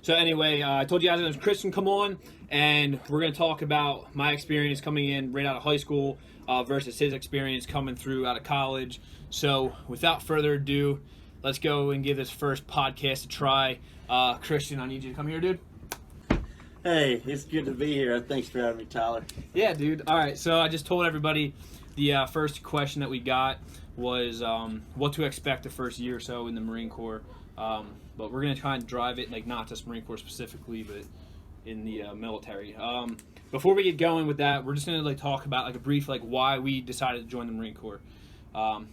So anyway, I told you guys that Christian come on, and we're going to talk about my experience coming in right out of high school versus his experience coming through out of college. So without further ado, let's go and give this first podcast a try. Christian, I need you to come here, dude. Hey, it's good to be here. Thanks for having me, Tyler. Yeah, dude. All right, so I just told everybody the first question that we got was what to expect the first year or so in the Marine Corps. But we're going to try and drive it, like not just Marine Corps specifically, but in the military. Before we get going with that, we're just going to like talk about like a brief like why we decided to join the Marine Corps.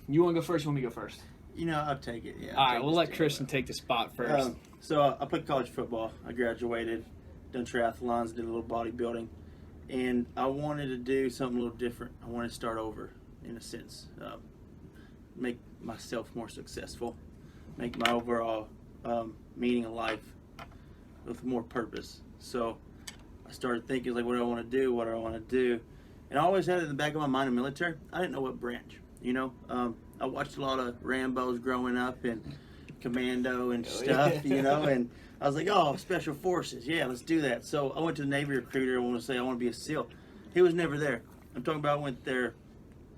You want to go first? You want me to go first? You know, I'll take it. Yeah. All right, we'll let Christian take the spot first. So I played college football. I graduated, done triathlons, did a little bodybuilding, and I wanted to do something a little different. I wanted to start over, in a sense, make myself more successful, make my overall meaning of life with more purpose. So I started thinking, like, what do I want to do? What do I want to do? And I always had it in the back of my mind in the military. I didn't know what branch, you know. I watched a lot of Rambos growing up and Commando and stuff, you know, and I was like, oh, Special Forces, yeah, let's do that. So I went to the Navy recruiter. I want to say I want to be a SEAL. He was never there. I'm talking about I went there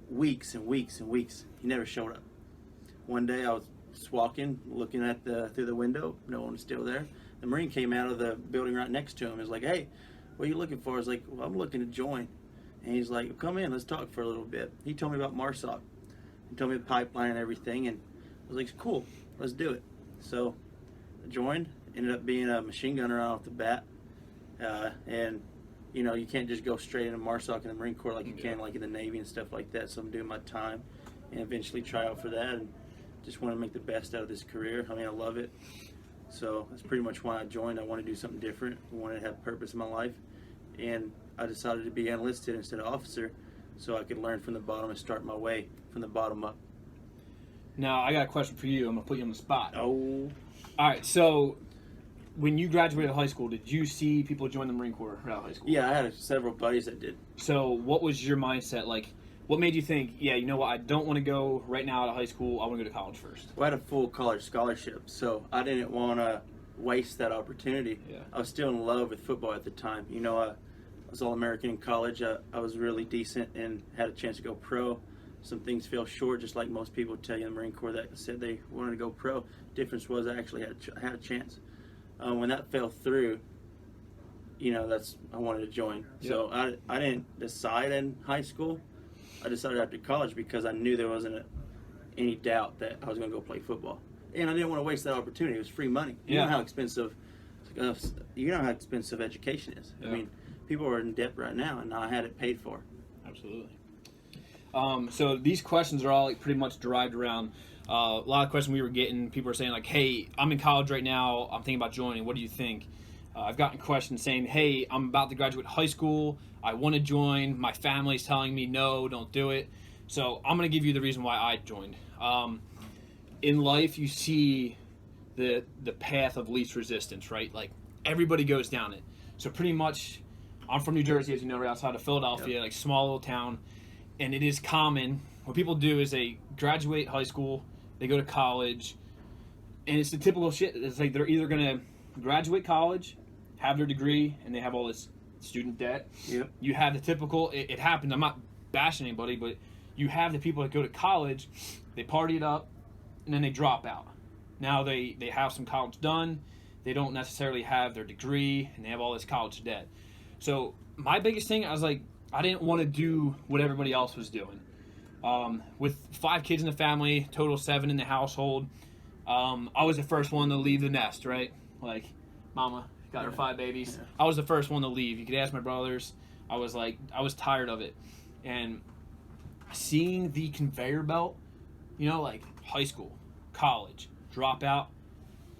weeks and weeks and weeks. He never showed up. One day I was just walking, looking at through the window. No one was still there. The Marine came out of the building right next to him. He was like, hey, what are you looking for? I was like, well, I'm looking to join. And he's like, come in, let's talk for a little bit. He told me about MARSOC. He told me the pipeline and everything. And I was like, cool, let's do it. So I joined, ended up being a machine gunner right off the bat. And, you know, you can't just go straight into MARSOC in the Marine Corps like you can like in the Navy and stuff like that. So I'm doing my time and eventually try out for that. And just want to make the best out of this career. I mean, I love it. So that's pretty much why I joined. I want to do something different. I wanted to have purpose in my life. And I decided to be enlisted instead of officer so I could learn from the bottom and start my way from the bottom up. Now, I got a question for you. I'm going to put you on the spot. Oh. All right, so when you graduated high school, did you see people join the Marine Corps out of high school? Yeah, I had several buddies that did. So what was your mindset? Like, what made you think, yeah, you know what, I don't want to go right now out of high school, I want to go to college first? Well, I had a full college scholarship, so I didn't want to waste that opportunity. Yeah. I was still in love with football at the time. You know, I was All-American in college. I was really decent and had a chance to go pro. Some things fell short, just like most people tell you in the Marine Corps that said they wanted to go pro. Difference was I actually had a chance. When that fell through, you know, I wanted to join. Yeah. So I didn't decide in high school. I decided after college because I knew there wasn't any doubt that I was going to go play football, and I didn't want to waste that opportunity. It was free money. You know how expensive, education is. Yeah. I mean, people are in debt right now, and I had it paid for. Absolutely. So these questions are all like pretty much derived around a lot of questions we were getting. People were saying like, "Hey, I'm in college right now. I'm thinking about joining. What do you think?" I've gotten questions saying, "Hey, I'm about to graduate high school. I want to join. My family's telling me no, don't do it." So I'm going to give you the reason why I joined. In life, you see the path of least resistance, right? Like everybody goes down it. So pretty much, I'm from New Jersey, as you know, right outside of Philadelphia, like small little town, and it is common. What people do is they graduate high school, they go to college, and it's the typical shit. It's like they're either going to graduate college, have their degree, and they have all this student debt. Yep. You have the typical, it happens, I'm not bashing anybody, but you have the people that go to college, they party it up, and then they drop out. Now they have some college done, they don't necessarily have their degree, and they have all this college debt. So my biggest thing, I was like, I didn't want to do what everybody else was doing. With 5 kids in the family, total 7 in the household, I was the first one to leave the nest, right? Like, mama got her 5 babies. Yeah. I was the first one to leave. You could ask my brothers. I was tired of it. And seeing the conveyor belt, you know, like high school, college, drop out,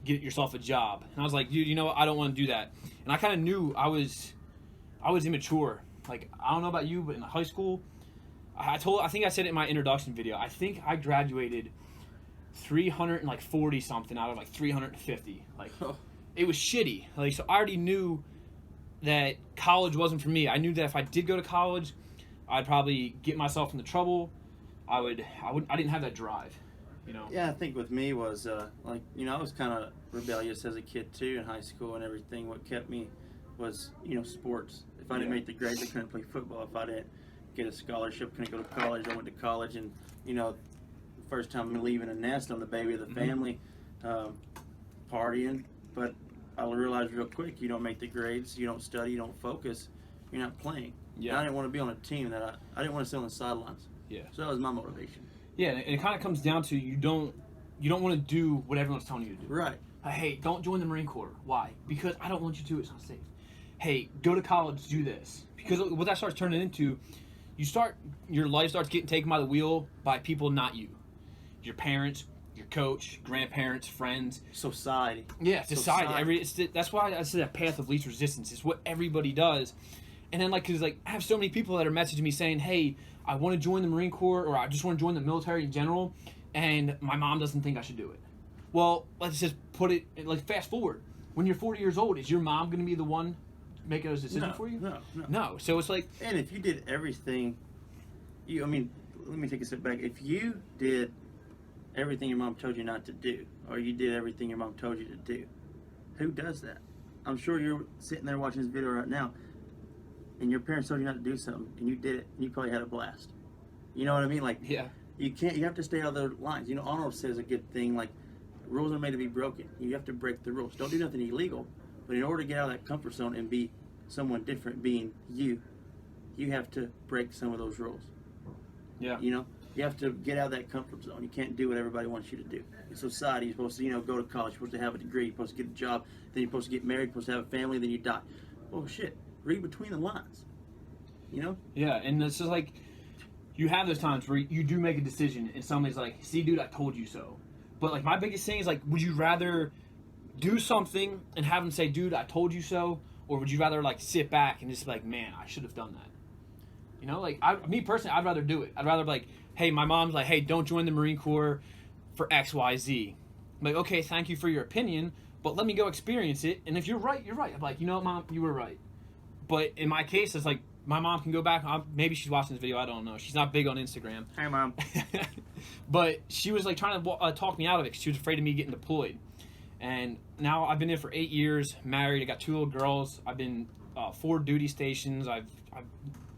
get yourself a job. And I was like, dude, you know what? I don't want to do that. And I kind of knew I was immature. Like, I don't know about you, but in high school, I think I said it in my introduction video, I think I graduated 340 something out of like 350. Like, it was shitty. Like, so I already knew that college wasn't for me. I knew that if I did go to college, I'd probably get myself into trouble. I didn't have that drive. Yeah, I think with me was I was kind of rebellious as a kid too in high school and everything. What kept me was sports. If I didn't make the grades, I couldn't play football. If I didn't get a scholarship, couldn't go to college. I went to college, and first time leaving a nest, I'm the baby of the family, partying. But I realized real quick, you don't make the grades, you don't study, you don't focus, you're not playing. Yeah. And I didn't want to be on a team that I didn't want to sit on the sidelines. Yeah. So that was my motivation. Yeah, and it kind of comes down to you don't want to do what everyone's telling you to do. Right. Hey, don't join the Marine Corps. Why? Because I don't want you to. It's not safe. Hey, go to college. Do this. Because what that starts turning into, your life starts getting taken by the wheel by people not you. Your parents, your coach, grandparents, friends. Society. Yeah, society. That's why I said that path of least resistance. It's what everybody does. And then, because I have so many people that are messaging me saying, hey, I want to join the Marine Corps, or I just want to join the military in general, and my mom doesn't think I should do it. Well, let's just put it, fast forward. When you're 40 years old, is your mom going to be the one making those decisions for you? No. So it's like... And if you did everything, let me take a step back. If you did everything your mom told you not to do, or you did everything your mom told you to do, who does that? I'm sure you're sitting there watching this video right now, and your parents told you not to do something, and you did it, and you probably had a blast. You know what I mean? Yeah. You have to stay out of the lines. Arnold says a good thing, rules are made to be broken. You have to break the rules. Don't do nothing illegal, but in order to get out of that comfort zone and be someone different, being you have to break some of those rules. Yeah. You have to get out of that comfort zone. You can't do what everybody wants you to do. In society, you're supposed to, go to college, you're supposed to have a degree, you're supposed to get a job, then you're supposed to get married, you're supposed to have a family, then you die. Oh, shit. Read between the lines. Yeah, and it's just you have those times where you do make a decision, and somebody's like, see, dude, I told you so. But, my biggest thing is, would you rather do something and have them say, dude, I told you so, or would you rather, sit back and just be like, man, I should have done that? Me personally, I'd rather do it. I'd rather be like, hey, my mom's like, hey, don't join the Marine Corps for X, Y, Z. I'm like, okay, thank you for your opinion, but let me go experience it, and if you're right, you're right. I'm like, Mom, you were right. But in my case, it's my mom can go back. Maybe she's watching this video. I don't know. She's not big on Instagram. Hey, Mom. But she was trying to talk me out of it because she was afraid of me getting deployed. And now I've been in for 8 years, married. I got 2 little girls. I've been 4 duty stations. I've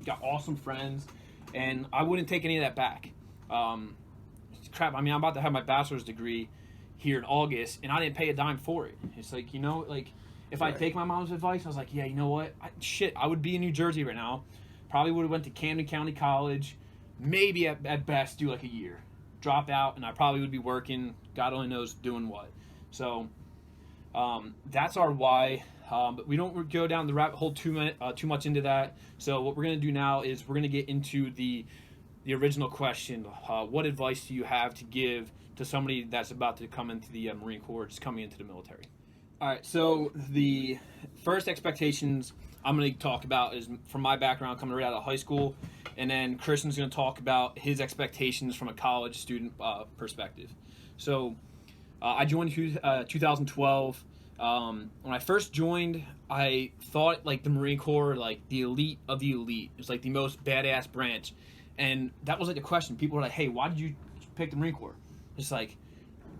got awesome friends, and I wouldn't take any of that back. Crap. I'm about to have my bachelor's degree here in August, and I didn't pay a dime for it. It's if I take my mom's advice, I was like, yeah, you know what? I would be in New Jersey right now. Probably would have went to Camden County College. Maybe at best do a year. Drop out, and I probably would be working, God only knows doing what. So that's our why. But we don't go down the rabbit hole too much into that. So what we're going to do now is we're going to get into the original question. What advice do you have to give to somebody that's about to come into the Marine Corps, just coming into the military? All right, so the first expectations I'm going to talk about is from my background coming right out of high school, and then Christian's going to talk about his expectations from a college student perspective. So I joined 2012. When I first joined, I thought the Marine Corps, the elite of the elite. It was the most badass branch, and that was the question. People were like, "Hey, why did you pick the Marine Corps?" It's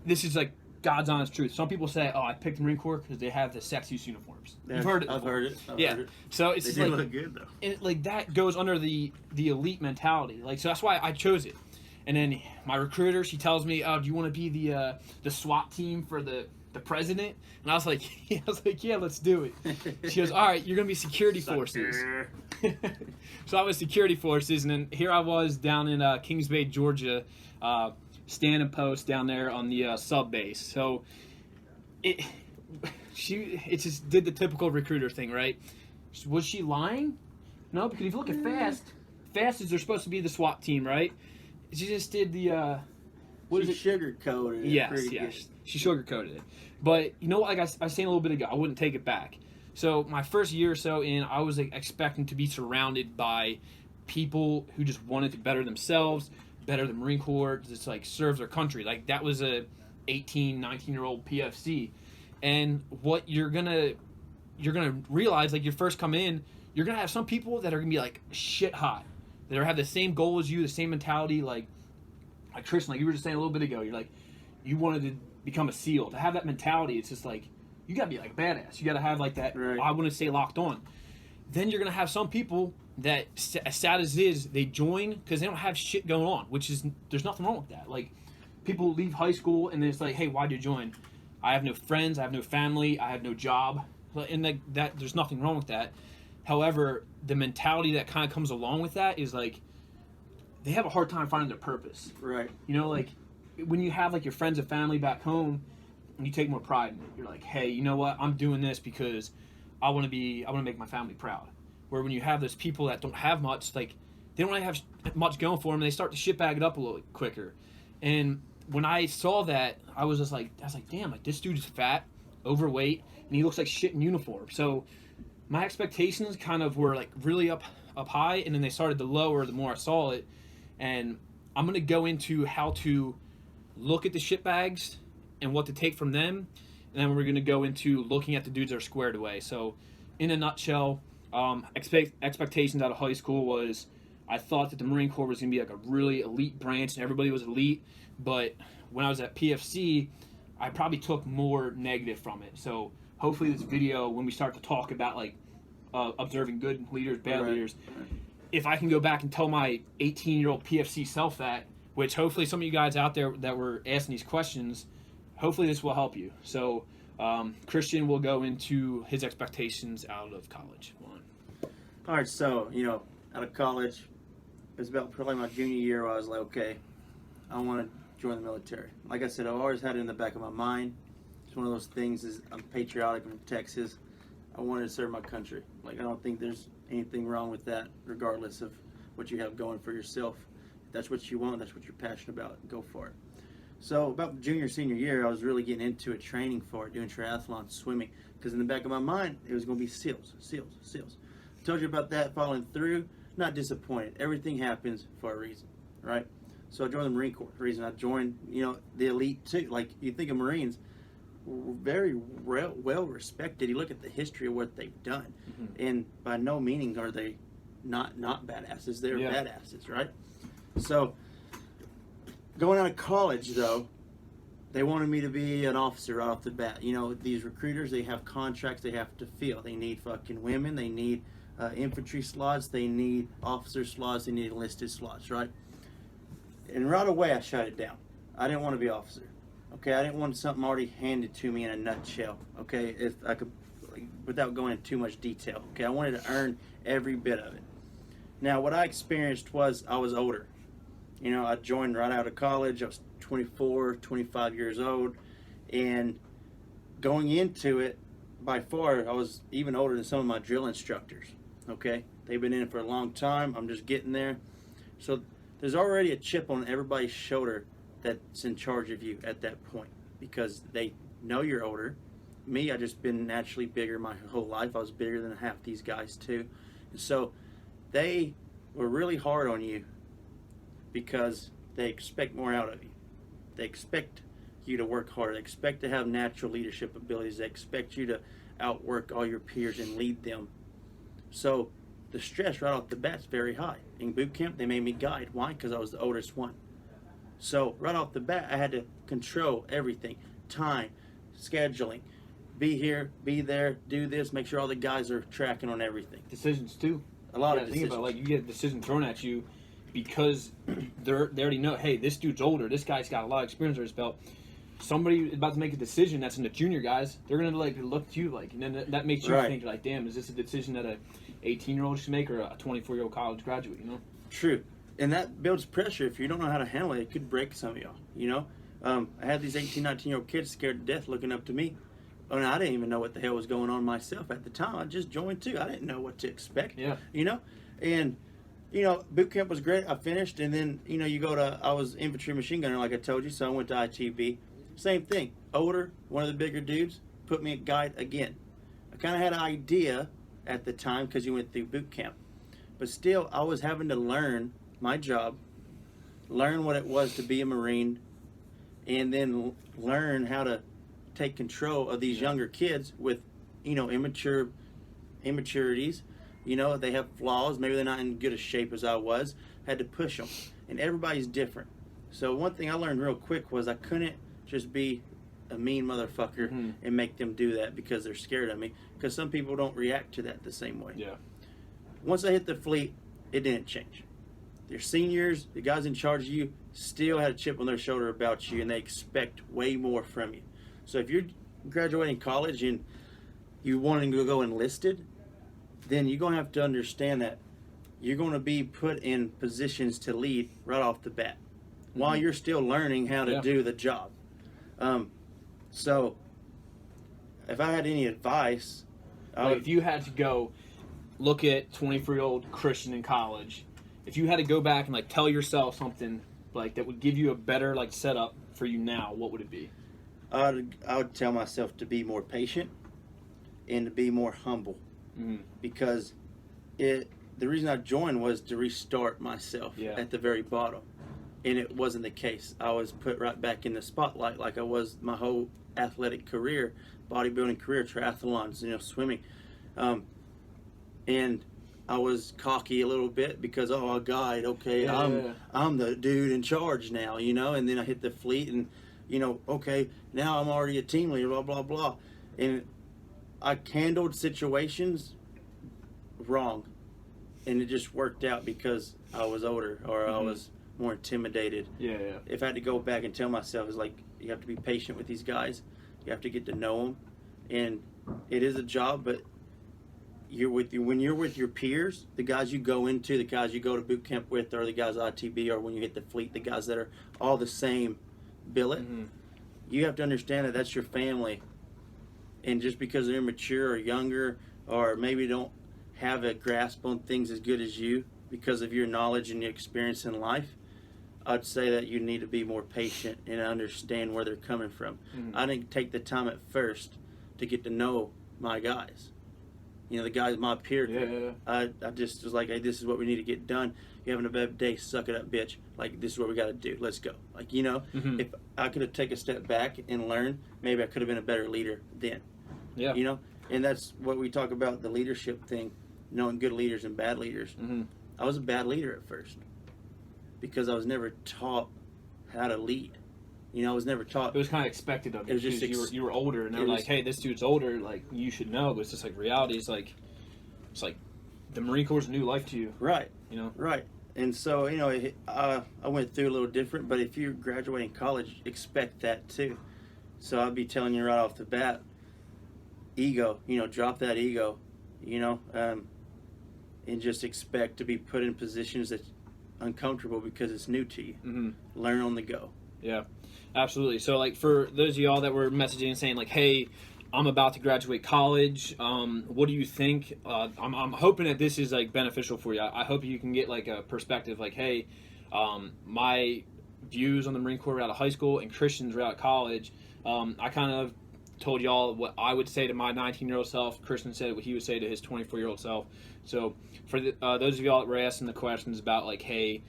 this is God's honest truth. Some people say, "Oh, I picked the Marine Corps because they have the sexiest uniforms." You've heard it. I've heard it. I've heard it. So it's they do look good though. And that goes under the elite mentality. So that's why I chose it. And then my recruiter, she tells me, "Oh, do you want to be the SWAT team for the president?" And I was like, "Yeah, let's do it." She goes, "All right, you're gonna be security forces." So I was security forces, and then here I was down in Kings Bay, Georgia. Standing post down there on the sub base. So it just did the typical recruiter thing, right? Was she lying? No, because if you look at Fast is they're supposed to be the SWAT team, right? She just did the She sugarcoated it. Yes. She sugarcoated it. But you know what? I was saying a little bit ago, I wouldn't take it back. So my first year or so in, I was expecting to be surrounded by people who just wanted to better themselves, better the Marine Corps, just serve their country. That was a 18, 19-year-old PFC. And what you're gonna realize, you first come in, you're gonna have some people that are gonna be shit hot. That have the same goal as you, the same mentality. like Christian, like you were just saying a little bit ago, you're like, you wanted to become a SEAL. To have that mentality, it's just like, you got to be like badass. You got to have like that, Right. I want to say locked on. Then you're going to have some people that, as sad as it is, they join because they don't have shit going on, which is, there's nothing wrong with that. Like, people leave high school and it's like, hey, why'd you join? I have no friends, I have no family, I have no job. And like that, there's nothing wrong with that. However, the mentality that kind of comes along with that is like, they have a hard time finding their purpose. Right. You know, like when you have like your friends and family back home and you take more pride in it, you're like, hey, you know what? I'm doing this because I want to make my family proud. Where when you have those people that don't have much, like they don't really have much going for them, they start to shitbag it up a little quicker. And when I saw that, I was like, damn, like this dude is fat, overweight, and he looks like shit in uniform. So my expectations kind of were like really up high, and then they started to lower the more I saw it. And I'm gonna go into how to look at the shitbags and what to take from them, and then we're gonna go into looking at the dudes that are squared away. So, in a nutshell, expectations out of high school was I thought that the Marine Corps was gonna be like a really elite branch and everybody was elite, but when I was at PFC, I probably took more negative from it. So hopefully this video, when we start to talk about like observing good leaders, bad leaders, if I can go back and tell my 18-year-old PFC self that, which hopefully some of you guys out there that were asking these questions, hopefully this will help you. So Christian will go into his expectations out of college. All right, so, out of college, it was about probably my junior year where I was like, okay, I want to join the military. Like I said, I've always had it in the back of my mind. It's one of those things is I'm patriotic, I'm from Texas. I wanted to serve my country. Like, I don't think there's anything wrong with that, regardless of what you have going for yourself. If that's what you want, that's what you're passionate about, go for it. So about junior, senior year, I was really getting into it, training for it, doing triathlon, swimming, because in the back of my mind, it was going to be SEALs. Told you about that, following through, not disappointed. Everything happens for a reason, right? So I joined the Marine Corps. The reason I joined, the elite too. Like, you think of Marines, very well respected. You look at the history of what they've done, and by no meaning are they not badasses. They're badasses, right? So going out of college, though, they wanted me to be an officer right off the bat. These recruiters, they have contracts they have to fill. They need fucking women. They need infantry slots. They need officer slots. They need enlisted slots, right? And right away, I shut it down. I didn't want to be officer. Okay, I didn't want something already handed to me in a nutshell. Okay, if I could, without going into too much detail. Okay, I wanted to earn every bit of it. Now, what I experienced was I was older. I joined right out of college. I was 24, 25 years old, and going into it, by far, I was even older than some of my drill instructors. Okay, they've been in it for a long time. I'm just getting there. So there's already a chip on everybody's shoulder that's in charge of you at that point, because they know you're older. Me, I just been naturally bigger my whole life. I was bigger than half these guys too. And so they were really hard on you because they expect more out of you. They expect you to work harder. They expect to have natural leadership abilities. They expect you to outwork all your peers and lead them. So the stress right off the bat is very high. In boot camp, they made me guide. Why? Because I was the oldest one. So right off the bat, I had to control everything. Time, scheduling, be here, be there, do this, make sure all the guys are tracking on everything. Decisions too. A lot of decisions. Think about, you get a decision thrown at you because they already know, hey, this dude's older, this guy's got a lot of experience under his belt. Somebody about to make a decision that's in the junior guys, they're gonna look at you and then that makes you think like, damn, is this a decision that a 18-year-old should make or a 24-year-old college graduate? True, and that builds pressure. If you don't know how to handle it, it could break some of y'all. I had these 18, 19-year-old kids scared to death looking up to me. And I didn't even know what the hell was going on myself at the time. I just joined too. I didn't know what to expect. Yeah. And boot camp was great. I finished, and then I was infantry machine gunner, like I told you. So I went to ITB. Same thing. Older, one of the bigger dudes, put me at guide again. I kind of had an idea at the time because you went through boot camp, but still, I was having to learn my job, learn what it was to be a Marine, and then learn how to take control of these younger kids with, immaturities. They have flaws. Maybe they're not in good a shape as I was. Had to push them, and everybody's different. So one thing I learned real quick was I couldn't just be a mean motherfucker and make them do that because they're scared of me. Because some people don't react to that the same way. Yeah. Once I hit the fleet, it didn't change. Your seniors, the guys in charge of you, still had a chip on their shoulder about you, and they expect way more from you. So if you're graduating college and you wanting to go enlisted, then you're going to have to understand that you're going to be put in positions to lead right off the bat while you're still learning how to do the job. So if I had any advice, if you had to go look at 24-year-old Christian in college, if you had to go back and like tell yourself something like that would give you a better like setup for you now, what would it be? I would tell myself to be more patient and to be more humble, because the reason I joined was to restart myself at the very bottom, and it wasn't the case. I was put right back in the spotlight like I was my whole athletic career, bodybuilding career, triathlons, swimming, and I was cocky a little bit because a guide, okay, I'm the dude in charge now, and then I hit the fleet and okay, now I'm already a team leader, blah blah blah, and I handled situations wrong, and it just worked out because I was older or I was more intimidated. If I had to go back and tell myself, it's like you have to be patient with these guys, you have to get to know them, and it is a job, but when you're with your peers, the guys you go into, the guys you go to boot camp with, or the guys at ITB, or when you hit the fleet, the guys that are all the same billet, you have to understand that that's your family. And just because they're immature or younger, or maybe don't have a grasp on things as good as you because of your knowledge and your experience in life, I'd say that you need to be more patient and understand where they're coming from. I didn't take the time at first to get to know my guys. The guys, my peer group. I just was like, hey, this is what we need to get done. You're having a bad day, suck it up, bitch. Like, this is what we got to do. Let's go. Like, if I could have taken a step back and learned, maybe I could have been a better leader then. And that's what we talk about, the leadership thing, knowing good leaders and bad leaders. I was a bad leader at first because I was never taught how to lead. I was never taught. It was kind of expected of you. It was just you were older, and they're like, "Hey, this dude's older. Like, you should know." But it's just like reality is like, it's like the Marine Corps is a new life to you, right? Right. And so I went through a little different. But if you're graduating college, expect that too. So I'd be telling you right off the bat, ego. Drop that ego. And just expect to be put in positions that's uncomfortable because it's new to you. Learn on the go. Yeah. Absolutely. So, like, for those of y'all that were messaging and saying, like, hey, I'm about to graduate college, what do you think? I'm hoping that this is, like, beneficial for you. I hope you can get, like, a perspective, like, hey, my views on the Marine Corps out of high school and Christians out of college, I kind of told y'all what I would say to my 19-year-old self. Christian said what he would say to his 24-year-old self. So, for those of y'all that were asking the questions about, like, hey,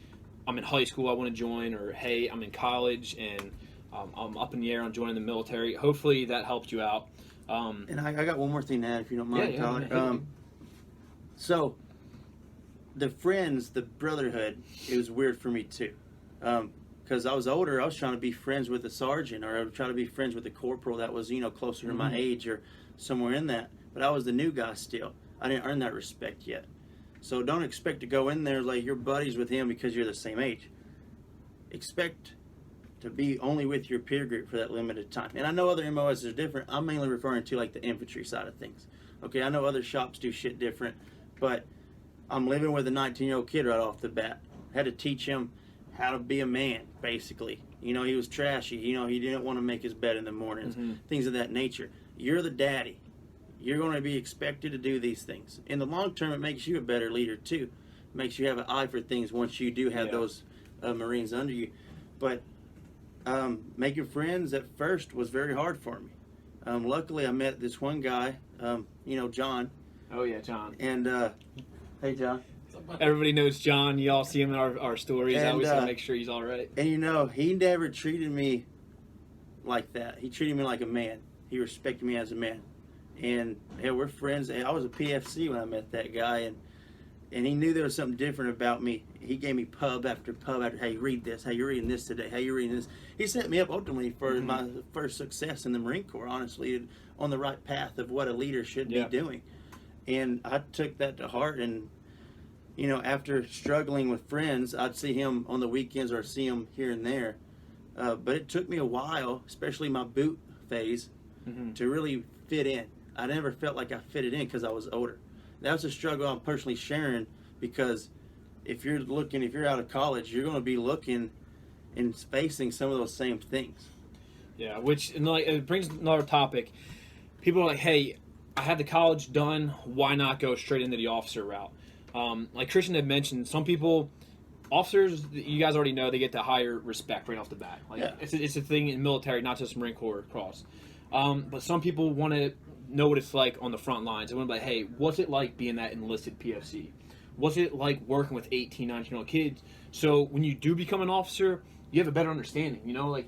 I'm in high school, I want to join, or hey, I'm in college, and I'm up in the air on joining the military. Hopefully that helped you out. And I got one more thing to add, if you don't mind, Tyler. So, the friends, the brotherhood, it was weird for me too. Because I was older, I was trying to be friends with a sergeant, or I was trying to be friends with a corporal that was, closer to my age or somewhere in that. But I was the new guy still. I didn't earn that respect yet. So don't expect to go in there like you're buddies with him because you're the same age. Expect to be only with your peer group for that limited time. And I know other MOS are different. I'm mainly referring to like the infantry side of things. Okay, I know other shops do shit different, but I'm living with a 19-year-old kid right off the bat. I had to teach him how to be a man, basically. He was trashy. He didn't want to make his bed in the mornings, things of that nature. You're the daddy. You're going to be expected to do these things. In the long term, it makes you a better leader, too. It makes you have an eye for things once you do have those Marines under you. But making friends at first was very hard for me. Luckily, I met this one guy, John. Oh, yeah, John. And, hey, John. Everybody knows John. You all see him in our stories. I always want to make sure he's all right. And, he never treated me like that. He treated me like a man. He respected me as a man. And, we're friends. I was a PFC when I met that guy. And And he knew there was something different about me. He gave me pub after pub after, hey, read this. Hey, you're reading this today. Hey, you're reading this. He set me up ultimately for my first success in the Marine Corps, honestly, on the right path of what a leader should be doing. And I took that to heart. And, after struggling with friends, I'd see him on the weekends or see him here and there. But it took me a while, especially my boot phase, to really fit in. I never felt like I fitted in because I was older. That was a struggle I'm personally sharing, because if you're out of college, you're going to be looking and facing some of those same things. Yeah, which it brings another topic. People are like, hey, I had the college done. Why not go straight into the officer route? Like Christian had mentioned, some people, officers, you guys already know, they get the higher respect right off the bat. It's a thing in military, not just Marine Corps across. But some people want to know what it's like on the front lines. They want to be like, hey, what's it like being that enlisted PFC? What's it like working with 18, 19-year-old kids? So when you do become an officer, you have a better understanding.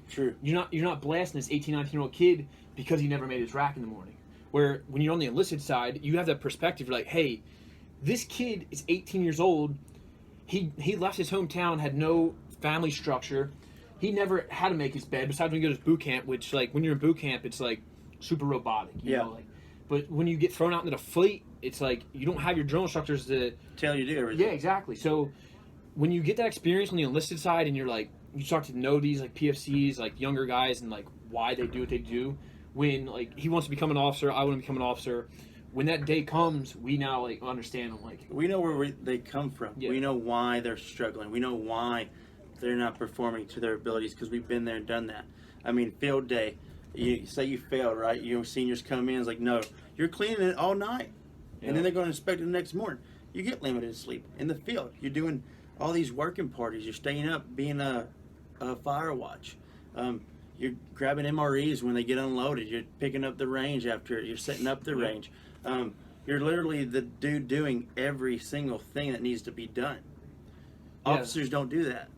True. You're not blasting this 18, 19-year-old kid because he never made his rack in the morning. Where when you're on the enlisted side, you have that perspective. You're like, hey, this kid is 18 years old. He left his hometown, had no family structure. He never had to make his bed besides when he goes to boot camp, which, like, when you're in boot camp, it's like super robotic. You know, but when you get thrown out into the fleet, it's like you don't have your drill instructors to tell you to do everything. Yeah, exactly. So when you get that experience on the enlisted side, and you start to know these like PFCs, like younger guys, and like why they do what they do. When like he wants to become an officer, I want to become an officer. When that day comes, we now like understand. We know where they come from. Yeah. We know why they're struggling. We know why they're not performing to their abilities, because we've been there and done that. I mean, field day. You say you failed, right? Seniors come in, it's like, no, you're cleaning it all night, and then they're going to inspect it the next morning. You get limited sleep in the field. You're doing all these working parties. You're staying up, being a fire watch. You're grabbing MREs when they get unloaded. You're picking up the range after you're setting up the range. You're literally the dude doing every single thing that needs to be done. Officers don't do that.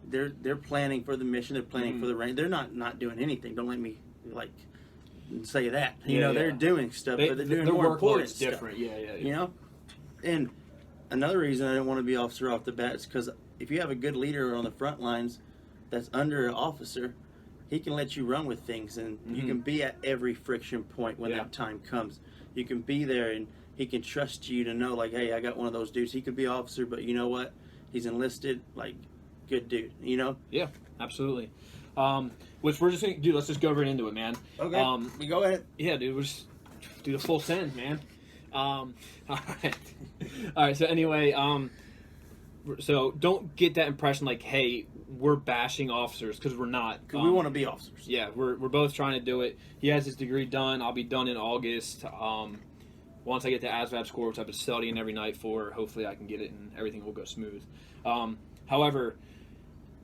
They're planning for the mission. They're planning for the range. They're not doing anything. Don't let me say that. They're doing stuff, but they're doing more important stuff. Different. Yeah. And another reason I didn't want to be officer off the bat is because if you have a good leader on the front lines that's under an officer, he can let you run with things, and you can be at every friction point when that time comes. You can be there, and he can trust you to know, like, hey, I got one of those dudes. He could be officer, but you know what? He's enlisted, like, good dude, Yeah, absolutely. Which we're just going to do, let's just go right into it, man. Okay, we go ahead. Yeah, dude, we'll just do the full send, man. All right, so anyway, so don't get that impression like, hey, we're bashing officers, because we're not. Because we want to be officers. Yeah, we're both trying to do it. He has his degree done. I'll be done in August. Once I get the ASVAB score, which I've been studying every night for, hopefully I can get it and everything will go smooth. However,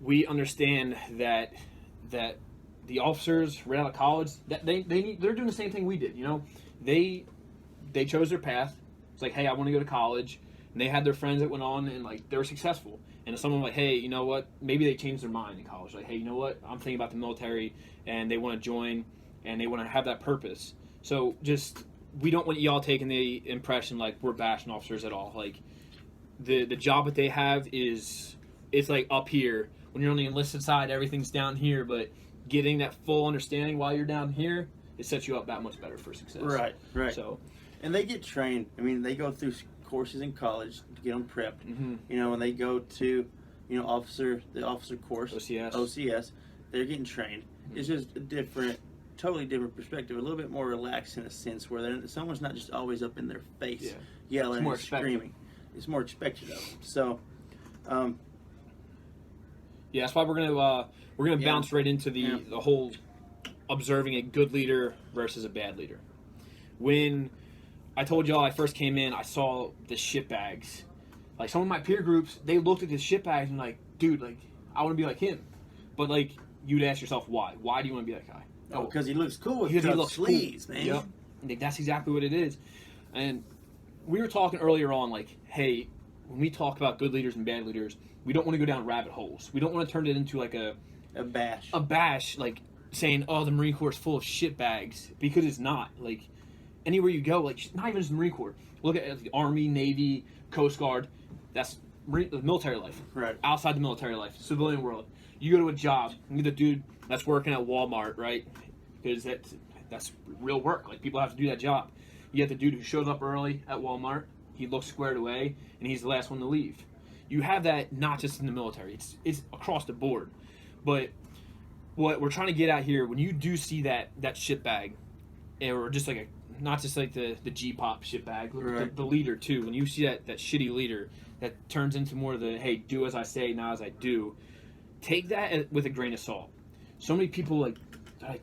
we understand that the officers right out of college, that they're doing the same thing we did. They chose their path. It's like, hey, I want to go to college, and they had their friends that went on, and like they were successful. And someone like, hey, you know what? Maybe they changed their mind in college. Like, hey, you know what? I'm thinking about the military, and they want to join, and they want to have that purpose. So we don't want y'all taking the impression like we're bashing officers at all. Like the job that they have it's like up here. When you're on the enlisted side, everything's down here, but getting that full understanding while you're down here, it sets you up that much better for success. Right. So, and they get trained. I mean, they go through courses in college to get them prepped. When they go to, the officer course, OCS, they're getting trained. It's just a totally different perspective, a little bit more relaxed in a sense, where someone's not just always up in their face yelling and screaming. It's more expected of them. So, that's why we're gonna bounce right into the whole observing a good leader versus a bad leader. When I told y'all I first came in, I saw the shit bags. Like, some of my peer groups, they looked at the shit bags and like, dude, like, I want to be like him. But like, you'd ask yourself why? Why do you want to be that guy? Oh, because he looks cool with he looks fleas, cool. Man. Yep. I think that's exactly what it is. And we were talking earlier on, like, hey, when we talk about good leaders and bad leaders, we don't want to go down rabbit holes. We don't want to turn it into like a bash, like saying, oh, the Marine Corps is full of shit bags, because it's not. Like, anywhere you go, like not even just the Marine Corps. Look at the Army, Navy, Coast Guard. That's the military life. Right. Outside the military life, civilian world. You go to a job, you get the dude that's working at Walmart, right? Because that's real work. Like people have to do that job. You get the dude who shows up early at Walmart. He looks squared away, and he's the last one to leave. You have that not just in the military. It's across the board. But what we're trying to get at here, when you do see that shitbag, or just like not just like the G-pop shitbag, right. the leader too. When you see that shitty leader that turns into more of the, hey, do as I say, not as I do, take that with a grain of salt. So many people like,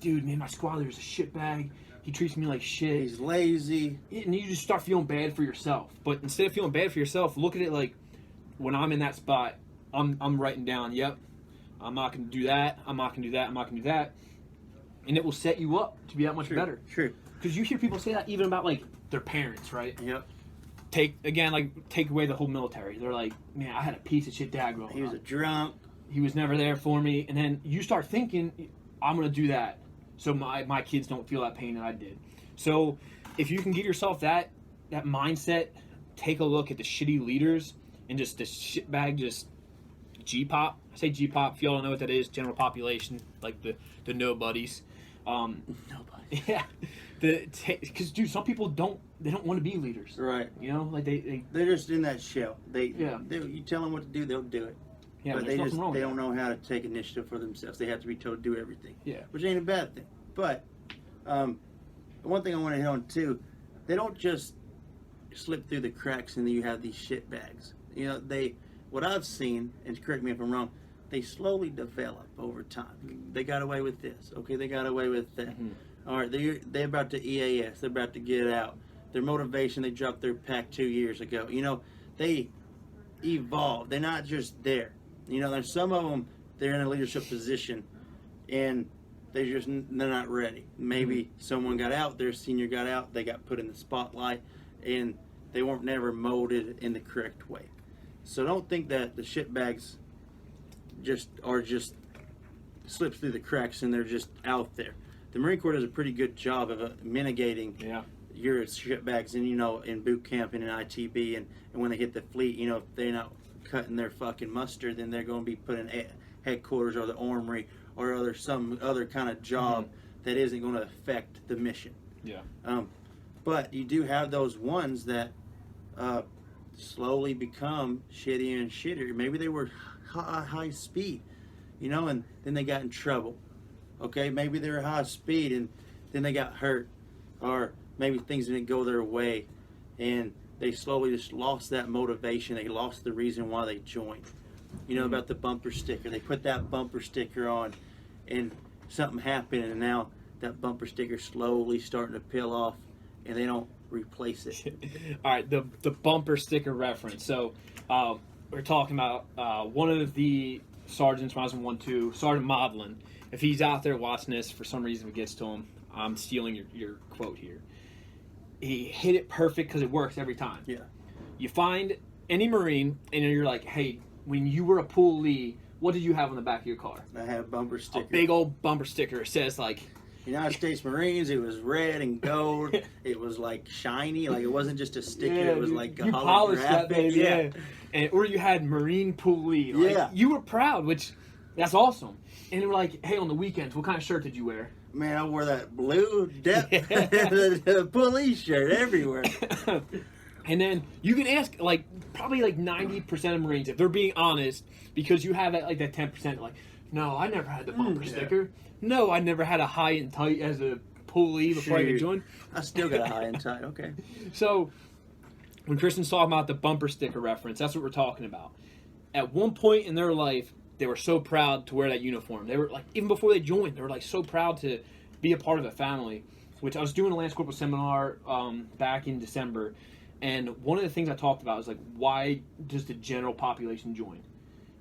dude, man, my squad leader's a shitbag. He treats me like shit. He's lazy. And you just start feeling bad for yourself. But instead of feeling bad for yourself, look at it like, when I'm in that spot, I'm writing down, yep, I'm not going to do that, I'm not going to do that, I'm not going to do that. And it will set you up to be that much better. True. Because you hear people say that even about, like, their parents, right? Yep. Take away the whole military. They're like, man, I had a piece of shit dad growing up. He was a drunk. He was never there for me. And then you start thinking, I'm going to do that so my kids don't feel that pain that I did. So if you can get yourself that mindset, take a look at the shitty leaders and just the shitbag, just G-pop. I say G-pop, if y'all don't know what that is, general population, like the nobodies. Nobody. Yeah. Because, dude, some people don't want to be leaders. Right. You know, like they're just in that shell. You tell them what to do, they'll do it. Yeah, but they don't know how to take initiative for themselves. They have to be told to do everything. Yeah. Which ain't a bad thing. But one thing I want to hit on too, they don't just slip through the cracks and then you have these shit bags. You know, what I've seen, and correct me if I'm wrong, they slowly develop over time. They got away with this. Okay, they got away with that. Mm-hmm. All right, they're about to EAS. They're about to get out. Their motivation, they dropped their pack 2 years ago. You know, they evolve. They're not just there. You know, there's some of them, they're in a leadership position, and they're not ready. Maybe someone got out, their senior got out, they got put in the spotlight, and they weren't never molded in the correct way. So don't think that the shitbags just slips through the cracks and they're just out there. The Marine Corps does a pretty good job of mitigating your shitbags, and in boot camp and in ITB, and when they hit the fleet, if they're not cutting their fucking mustard, then they're going to be put in headquarters or the armory or some other kind of job that isn't going to affect the mission. Yeah. But you do have those ones that slowly become shittier and shittier. Maybe they were high speed, and then they got in trouble. Okay, maybe they were high speed and then they got hurt, or maybe things didn't go their way, and they slowly just lost that motivation. They lost the reason why they joined. About the bumper sticker. They put that bumper sticker on, and something happened, and now that bumper sticker slowly starting to peel off, and they don't replace it. All right, the bumper sticker reference. So we're talking about one of the sergeants when I was in 1-2, Sergeant Modlin. If he's out there watching this, for some reason it gets to him, I'm stealing your quote here. He hit it perfect because it works every time. Yeah. You find any Marine, and you're like, hey, when you were a poolee, what did you have on the back of your car? I had a bumper sticker. A big old bumper sticker. It says, like... United States Marines, it was red and gold. It was, like, shiny. Like, it wasn't just a sticker. Yeah, it was, like, a you polished that, baby. Yeah. Or you had Marine Poolee. Like, you were proud, which... That's awesome. And they were like, hey, on the weekends, what kind of shirt did you wear? Man, I wore that blue the police shirt everywhere. And then you can ask, probably 90% of Marines, if they're being honest, because you have that 10%, no, I never had the bumper sticker. No, I never had a high and tight as a poolee before I could join. I still got a high and tight, okay. So, when Kristen's talking about the bumper sticker reference, that's what we're talking about. At one point in their life, they were so proud to wear that uniform. They were even before they joined, they were so proud to be a part of a family. Which I was doing a Lance Corporal seminar back in December, and one of the things I talked about was why does the general population join?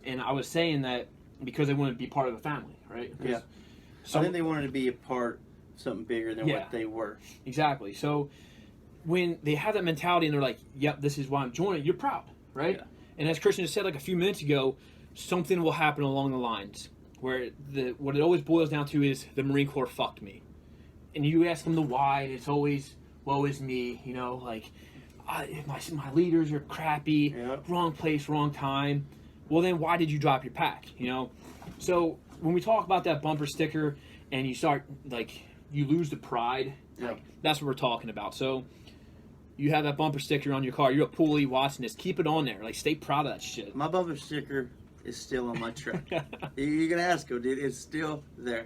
And I was saying that because they wanted to be part of a family, right? Yeah. I think they wanted to be a part of something bigger than what they were. Exactly. So when they have that mentality and they're like, yep, this is why I'm joining, you're proud, right? Yeah. And as Christian just said a few minutes ago, something will happen along the lines where what it always boils down to is the Marine Corps fucked me. And you ask them the why, and it's always, woe is me, like my leaders are crappy, wrong place, wrong time. Well, then why did you drop your pack? So when we talk about that bumper sticker and you start like you lose the pride, like that's what we're talking about. So you have that bumper sticker on your car. You're a pulley watching this. Keep it on there. Like stay proud of that shit. My bumper sticker is still on my truck. You can ask him, dude. It's still there.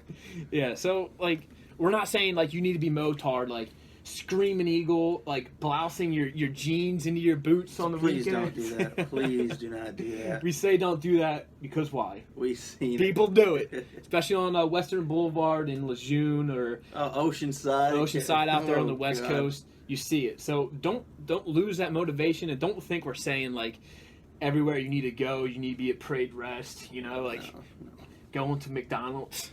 Yeah. So like we're not saying like you need to be motard like screaming eagle, like blousing your jeans into your boots on the Please weekend. don't do that. Please do not do that. We say don't do that because why? We've seen People do it, especially on Western Boulevard in Lejeune or Oceanside out there on the West God. Coast. You see it. So don't lose that motivation, and don't think we're saying like everywhere you need to go, you need to be at Parade Rest. No. Going to McDonald's.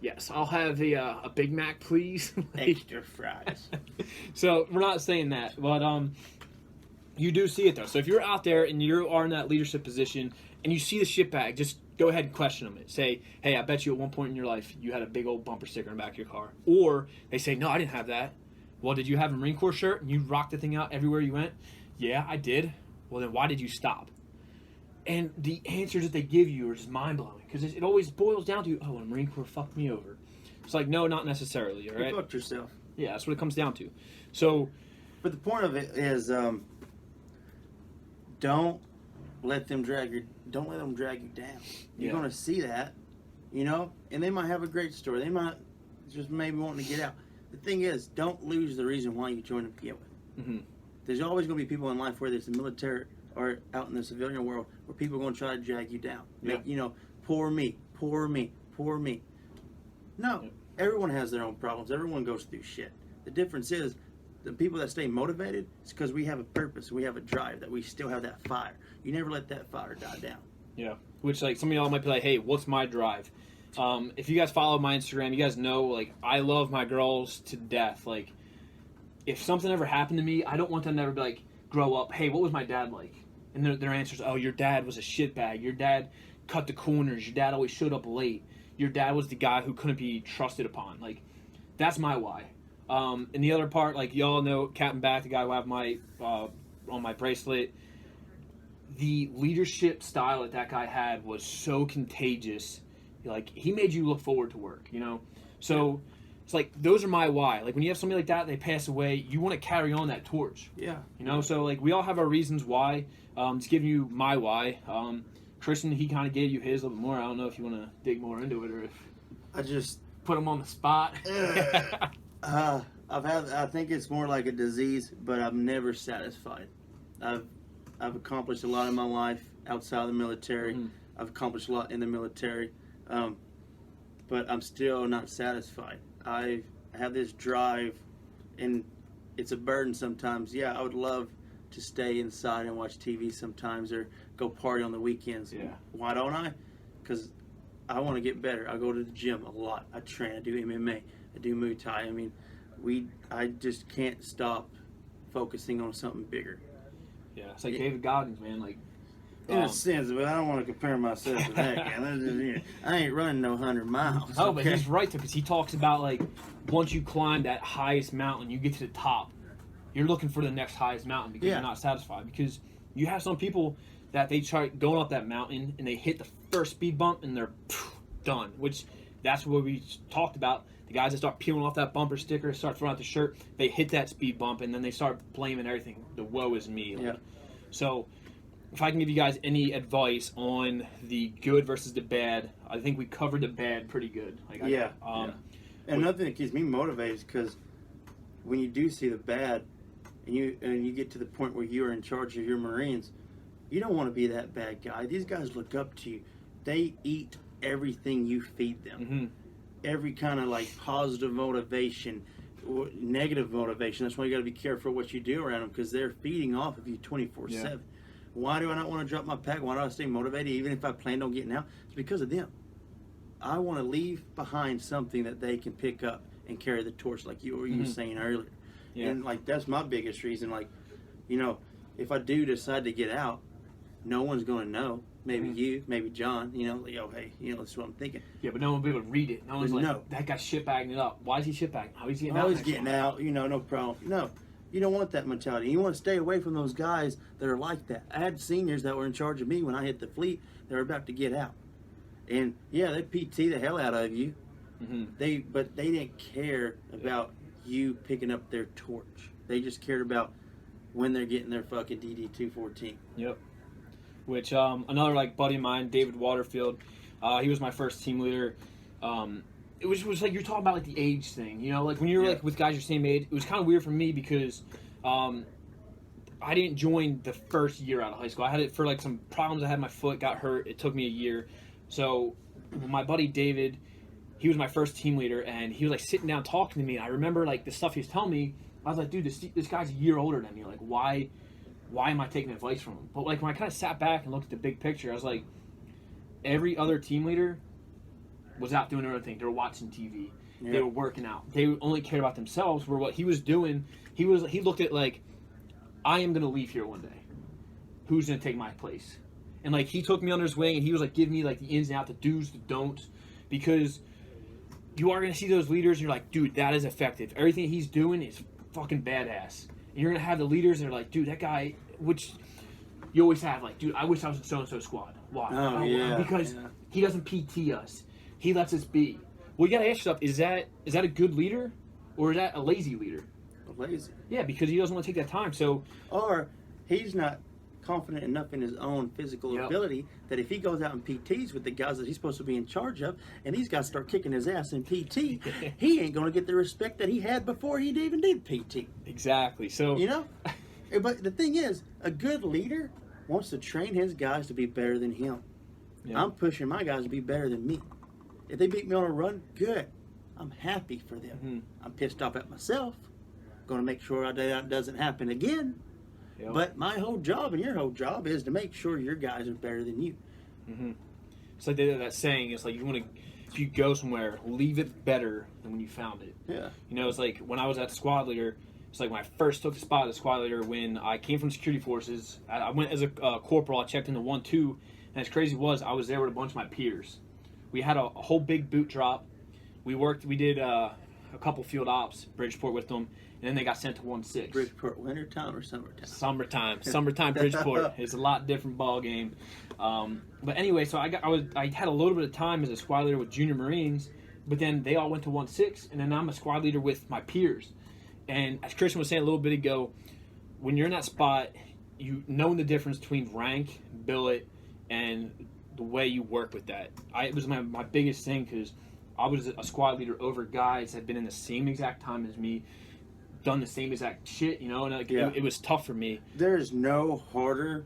Yes, I'll have a Big Mac, please. Extra fries. So we're not saying that, but you do see it though. So if you're out there and you are in that leadership position and you see the shit bag, just go ahead and question them. Say, hey, I bet you at one point in your life you had a big old bumper sticker in the back of your car. Or they say, no, I didn't have that. Well, did you have a Marine Corps shirt and you rocked the thing out everywhere you went? Yeah, I did. Well, then why did you stop? And the answers that they give you are just mind-blowing. Because it always boils down to, oh, a Marine Corps fucked me over. It's like, no, not necessarily, all right? You fucked yourself. Yeah, that's what it comes down to. So, but the point of it is, don't let them drag you down. You're gonna see that, and they might have a great story. They might just maybe wanting to get out. The thing is, don't lose the reason why you joined them to begin with. mm-hmm. There's always gonna be people in life, whether it's the military or out in the civilian world, where people are gonna try to drag you down. Yeah. Poor me. No, everyone has their own problems. Everyone goes through shit. The difference is the people that stay motivated is because we have a purpose, we have a drive, that we still have that fire. You never let that fire die down. Yeah. Which, like, some of y'all might be like, hey, what's my drive? If you guys follow my Instagram, you guys know, like, I love my girls to death. Like, if something ever happened to me, I don't want them to ever be like, grow up, hey, what was my dad like? And their answers, oh, your dad was a shitbag. Your dad cut the corners. Your dad always showed up late. Your dad was the guy who couldn't be trusted upon. Like, that's my why. And the other part, like, y'all know Captain Back, the guy who I have my on my bracelet. The leadership style that guy had was so contagious. Like, he made you look forward to work, So it's like, those are my why. Like, when you have somebody like that, they pass away, you want to carry on that torch. Yeah. So, like, we all have our reasons why. Just giving you my why. Christian, he kind of gave you his a little bit more. I don't know if you want to dig more into it or if I just put him on the spot. I think it's more like a disease, but I'm never satisfied. I've accomplished a lot in my life outside of the military. Mm-hmm. I've accomplished a lot in the military, but I'm still not satisfied. I have this drive, and it's a burden sometimes. Yeah, I would love to stay inside and watch TV sometimes or go party on the weekends. Yeah. Why don't I? Because I want to get better. I go to the gym a lot. I train. I do MMA. I do Muay Thai. I mean, I just can't stop focusing on something bigger. Yeah, it's like David Goggins, man. Like, in a sense, but I don't want to compare myself to that guy. I ain't running no 100 miles. Oh, okay? but he's right, though, because he talks about, like, once you climb that highest mountain, you get to the top, you're looking for the next highest mountain because you're not satisfied. Because you have some people that they try going up that mountain and they hit the first speed bump and they're done. Which, that's what we talked about. The guys that start peeling off that bumper sticker, start throwing out the shirt, they hit that speed bump and then they start blaming everything. The woe is me. Like, so, if I can give you guys any advice on the good versus the bad, I think we covered the bad pretty good. Like, And another thing that keeps me motivated is because when you do see the bad, and you get to the point where you are in charge of your Marines, you don't want to be that bad guy. These guys look up to you. They eat everything you feed them. Mm-hmm. Every kind of like positive motivation, or negative motivation. That's why you got to be careful what you do around them because they're feeding off of you 24/7. Why do I not want to drop my pack? Why do I stay motivated even if I plan on getting out? It's because of them. I want to leave behind something that they can pick up and carry the torch like you were saying earlier. Yeah. And like that's my biggest reason. Like, if I do decide to get out, no one's going to know. maybe you, maybe John. Hey, this is what I'm thinking. Yeah, but no one will be able to read it. No one's like, No. that guy's shitbagging it up. Why is he shitbagging? How he's getting out? Oh, he's getting out. No problem. No, you don't want that mentality. You want to stay away from those guys that are like that. I had seniors that were in charge of me when I hit the fleet. They were about to get out, and yeah, they PT the hell out of you. But they didn't care about you picking up their torch. They just cared about when they're getting their fucking DD 214. Yep. Which another like buddy of mine, David Waterfield, he was my first team leader. It was like you're talking about like the age thing, like when you're like with guys your same age. It was kind of weird for me because I didn't join the first year out of high school. I had it for like some problems. I had my foot, got hurt. It took me a year. So my buddy David, he was my first team leader, and he was like sitting down talking to me. And I remember like the stuff he was telling me. I was like, dude, this guy's a year older than me. Like, why am I taking advice from him? But like when I kind of sat back and looked at the big picture, I was like, every other team leader was out doing their own thing. They were watching TV. They were working out. They only cared about themselves. Where what he was doing, he looked at like, I am gonna leave here one day. Who's gonna take my place? And like he took me under his wing, and he was like giving me like the ins and outs, the do's, the don'ts, because you are gonna see those leaders, and you're like, dude, that is effective. Everything he's doing is fucking badass. And you're gonna have the leaders that are like, dude, that guy, which you always have, like, dude, I wish I was in so-and-so squad. Why? Because he doesn't PT us. He lets us be. Well, you gotta ask yourself, is that a good leader, or is that a lazy leader? Lazy. Yeah, because he doesn't want to take that time. So, or he's not confident enough in his own physical ability that if he goes out and PTs with the guys that he's supposed to be in charge of, and these guys start kicking his ass in PT, he ain't going to get the respect that he had before he even did PT. Exactly. So but the thing is, a good leader wants to train his guys to be better than him. I'm pushing my guys to be better than me. If they beat me on a run, good. I'm happy for them. I'm pissed off at myself. Going to make sure that doesn't happen again. But my whole job and your whole job is to make sure your guys are better than you. It's like that saying. It's like if you go somewhere, leave it better than when you found it. Yeah. It's like when I was at the squad leader. It's like when I first took the spot as squad leader. When I came from security forces, I went as a corporal. I checked into 1-2, and as crazy was, I was there with a bunch of my peers. We had a whole big boot drop. We did a couple field ops, Bridgeport with them. And then they got sent to 1-6. Bridgeport, wintertime or summertime? Summertime Bridgeport. It's a lot different ball game. But anyway, so I had a little bit of time as a squad leader with junior Marines, but then they all went to 1-6, and then I'm a squad leader with my peers. And as Christian was saying a little bit ago, when you're in that spot, you know the difference between rank, billet, and the way you work with that. It was my biggest thing, because I was a squad leader over guys that had been in the same exact time as me, done the same exact shit, and it was tough for me. There's no harder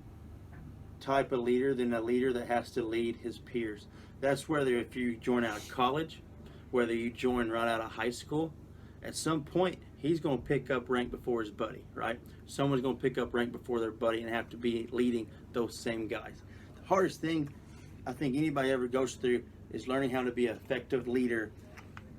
type of leader than a leader that has to lead his peers. That's whether if you join out of college, whether you join right out of high school, at some point he's going to pick up rank before his buddy, right? Someone's going to pick up rank before their buddy and have to be leading those same guys. The hardest thing I think anybody ever goes through is learning how to be an effective leader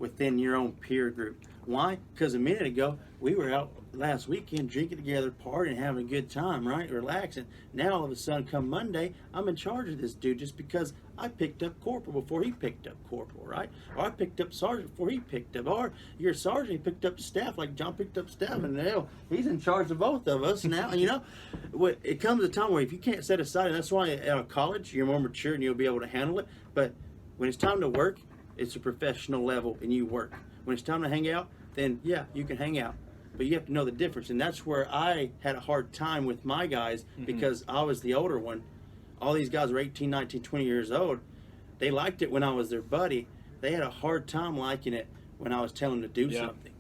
within your own peer group. Why? Because a minute ago, we were out last weekend drinking together, partying, having a good time, right? Relaxing. Now, all of a sudden, come Monday, I'm in charge of this dude just because I picked up corporal before he picked up corporal, right? Or I picked up sergeant before he picked up. Or you're a sergeant, he picked up staff like John picked up staff, and now he's in charge of both of us now. It comes a time where if you can't set aside, and that's why at college, you're more mature and you'll be able to handle it. But when it's time to work, it's a professional level and you work. When it's time to hang out, then yeah, you can hang out. But you have to know the difference. And that's where I had a hard time with my guys because I was the older one. All these guys were 18, 19, 20 years old. They liked it when I was their buddy. They had a hard time liking it when I was telling them to do something.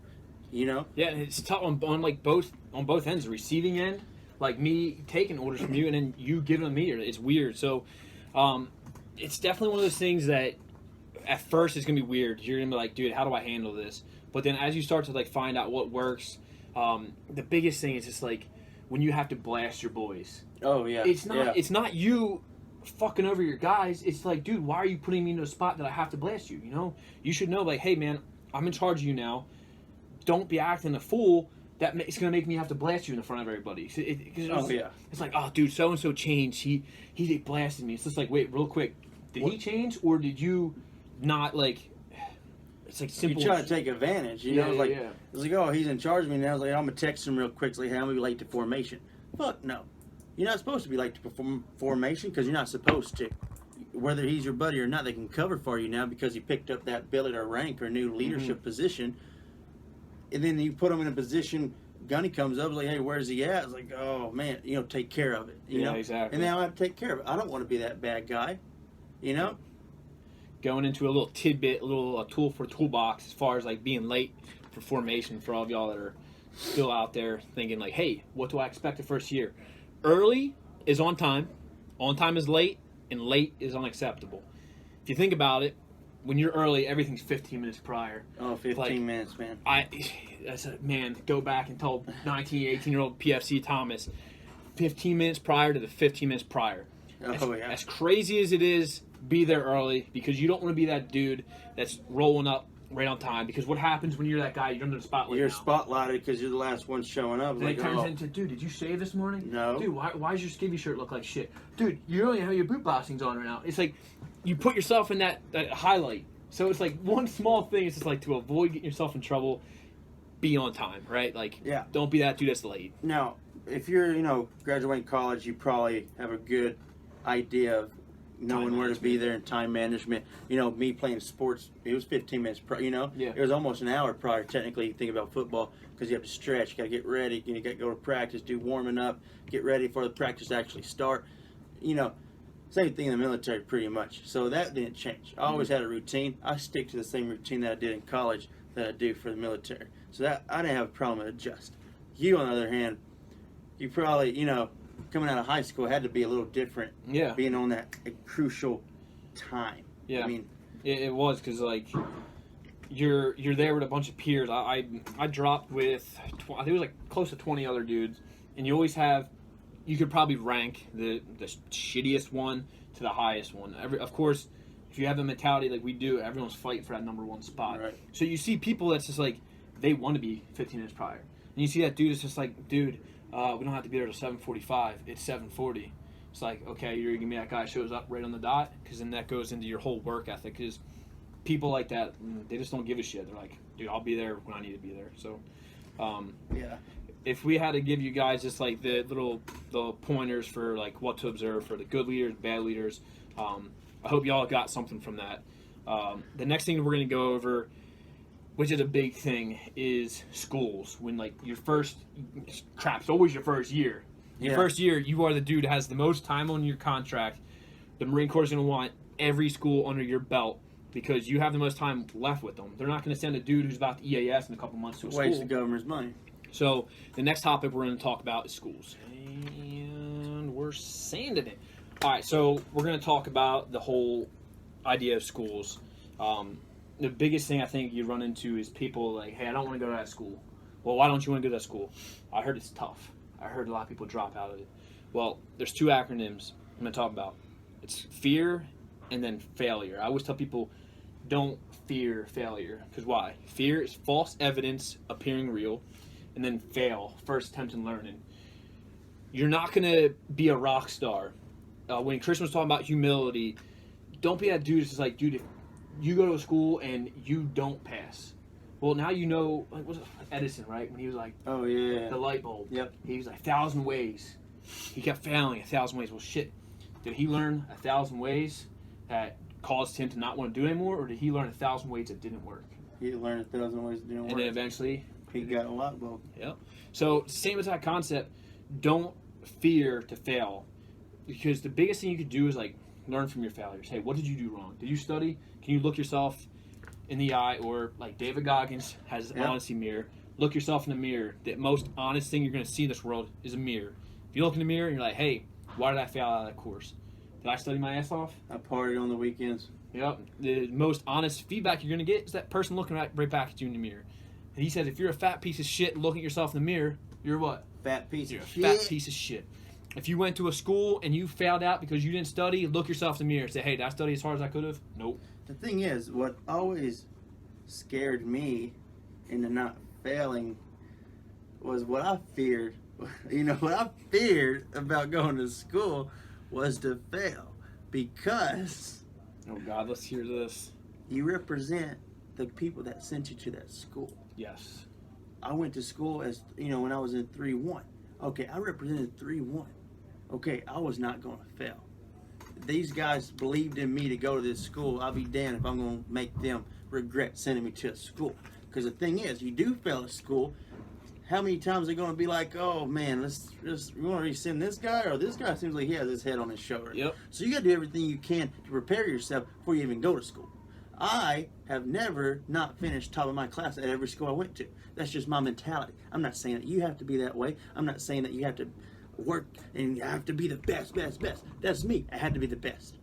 Yeah, and it's tough on both ends. The receiving end, like me taking orders from you and then you giving them me. It's weird. So it's definitely one of those things that at first it's gonna be weird. You're gonna be like, dude, how do I handle this? But then as you start to find out what works, the biggest thing is just when you have to blast your boys. Oh yeah. It's not you fucking over your guys. It's like, dude, why are you putting me in a spot that I have to blast you? You should know, hey man, I'm in charge of you now. Don't be acting a fool. it's gonna make me have to blast you in the front of everybody. Yeah. It's like, oh, dude, so and so changed. He blasted me. It's just like, wait, real quick, did he change or did you not like? It's like simple. You try to take advantage. You know, it's like, oh, he's in charge of me now. It's like, I'm gonna text him real quick. It's like, hey, I'm gonna be late to formation. Fuck no. You're not supposed to be late to perform formation because you're not supposed to. Whether he's your buddy or not, they can cover for you now because he picked up that billet or rank or new leadership position. And then you put him in a position. Gunny comes up, like, hey, where's he at? It's like, oh man, take care of it. You know, exactly. And now I have to take care of it. I don't want to be that bad guy. You know. Going into a little tidbit, a tool for toolbox as far as like being late for formation for all of y'all that are still out there thinking like, hey, what do I expect the first year? Early is on time is late, and late is unacceptable. If you think about it, when you're early, everything's 15 minutes prior. Oh, 15 minutes, man. Go back and tell 19, 18-year-old PFC Thomas, 15 minutes prior to the 15 minutes prior. As crazy as it is, be there early because you don't want to be that dude that's rolling up right on time. Because what happens when you're that guy? You're under the spotlight. You're spotlighted because you're the last one showing up. It turns into, dude, did you shave this morning? No. Dude, why does your skivvy shirt look like shit? Dude, you don't even have your boot boxings on right now. It's like you put yourself in that highlight. So it's like one small thing is just like to avoid getting yourself in trouble, be on time, right? Like, don't be that dude that's late. Now, if you're, graduating college, you probably have a good idea of knowing where to be there and time management. Me playing sports, it was 15 minutes prior, It was almost an hour prior, technically, you think about football, because you have to stretch, you got to get ready, you got to go to practice, do warming up, get ready for the practice to actually start. Same thing in the military, pretty much. So that didn't change. I always had a routine. I stick to the same routine that I did in college that I do for the military. So that I didn't have a problem with adjust. You, on the other hand, you probably, coming out of high school had to be a little different. Yeah. Being on that crucial time. Yeah. I mean, it was because like you're there with a bunch of peers. I dropped with I think it was like close to 20 other dudes, and you always have. You could probably rank the shittiest one to the highest one. Of course, if you have the mentality like we do, everyone's fighting for that number one spot. Right. So you see people that's just like they want to be 15 minutes prior, and you see that dude is just like, dude, we don't have to be there till 7:45. It's 7:40. It's like, okay, you're gonna be that guy that shows up right on the dot, because then that goes into your whole work ethic. Because people like that, they just don't give a shit. They're like, dude, I'll be there when I need to be there. So, if we had to give you guys just like the pointers for like what to observe for the good leaders, bad leaders, I hope y'all got something from that. The next thing we're going to go over, which is a big thing, is schools. When like your first crap's always your first year. Your first year, you are the dude that has the most time on your contract. The Marine Corps is going to want every school under your belt because you have the most time left with them. They're not going to send a dude who's about to EAS in a couple months to a school. Waste the government's money. So the next topic we're going to talk about is schools. And we're sanding it. All right, so we're going to talk about the whole idea of schools. The biggest thing I think you run into is people like, hey, I don't want to go to that school. Well, why don't you want to go to that school? I heard it's tough. I heard a lot of people drop out of it. Well, there's two acronyms I'm going to talk about. It's fear and then failure. I always tell people, don't fear failure. Because why? Fear is false evidence appearing real. And then fail, first attempt in learning. You're not going to be a rock star. When Christian was talking about humility, don't be that dude that's like, dude, if you go to a school and you don't pass. Well, now you know, like, what's it, Edison, right? When he was like, oh, yeah, the light bulb. Yep. He was like, 1,000 ways. He kept failing 1,000 ways. Well, shit. Did he learn 1,000 ways that caused him to not want to do it anymore, or did he learn 1,000 ways that didn't work? He learned 1,000 ways that didn't work. And then eventually... he got a light bulb. Yep. So same as that concept. Don't fear to fail, because the biggest thing you could do is like learn from your failures. Hey, what did you do wrong? Did you study? Can you look yourself in the eye, or like David Goggins has an honesty mirror? Look yourself in the mirror. The most honest thing you're going to see in this world is a mirror. If you look in the mirror and you're like, hey, why did I fail out of that course? Did I study my ass off? I partied on the weekends. Yep. The most honest feedback you're going to get is that person looking right back at you in the mirror. And he says, if you're a fat piece of shit looking at yourself in the mirror, you're what? Fat piece You're of a shit. fat piece of shit. If you went to a school and you failed out because you didn't study, look yourself in the mirror and say, hey, did I study as hard as I could have? Nope. The thing is, what always scared me into not failing was what I feared. You know, what I feared about going to school was to fail because Oh God, let's hear this. you represent the people that sent you to that school. Yes. I went to school as, you know, when I was in 3-1. Okay, I represented 3-1. Okay, I was not going to fail. These guys believed in me to go to this school. I'll be damned if I'm going to make them regret sending me to a school. Because the thing is, you do fail at school, how many times are they going to be like, oh man, we want to resend this guy, or this guy seems like he has his head on his shoulder. Yep. So you got to do everything you can to prepare yourself before you even go to school. I have never not finished top of my class at every school I went to. That's just my mentality. I'm not saying that you have to be that way. I'm not saying that you have to work and you have to be the best. That's me. I had to be the best.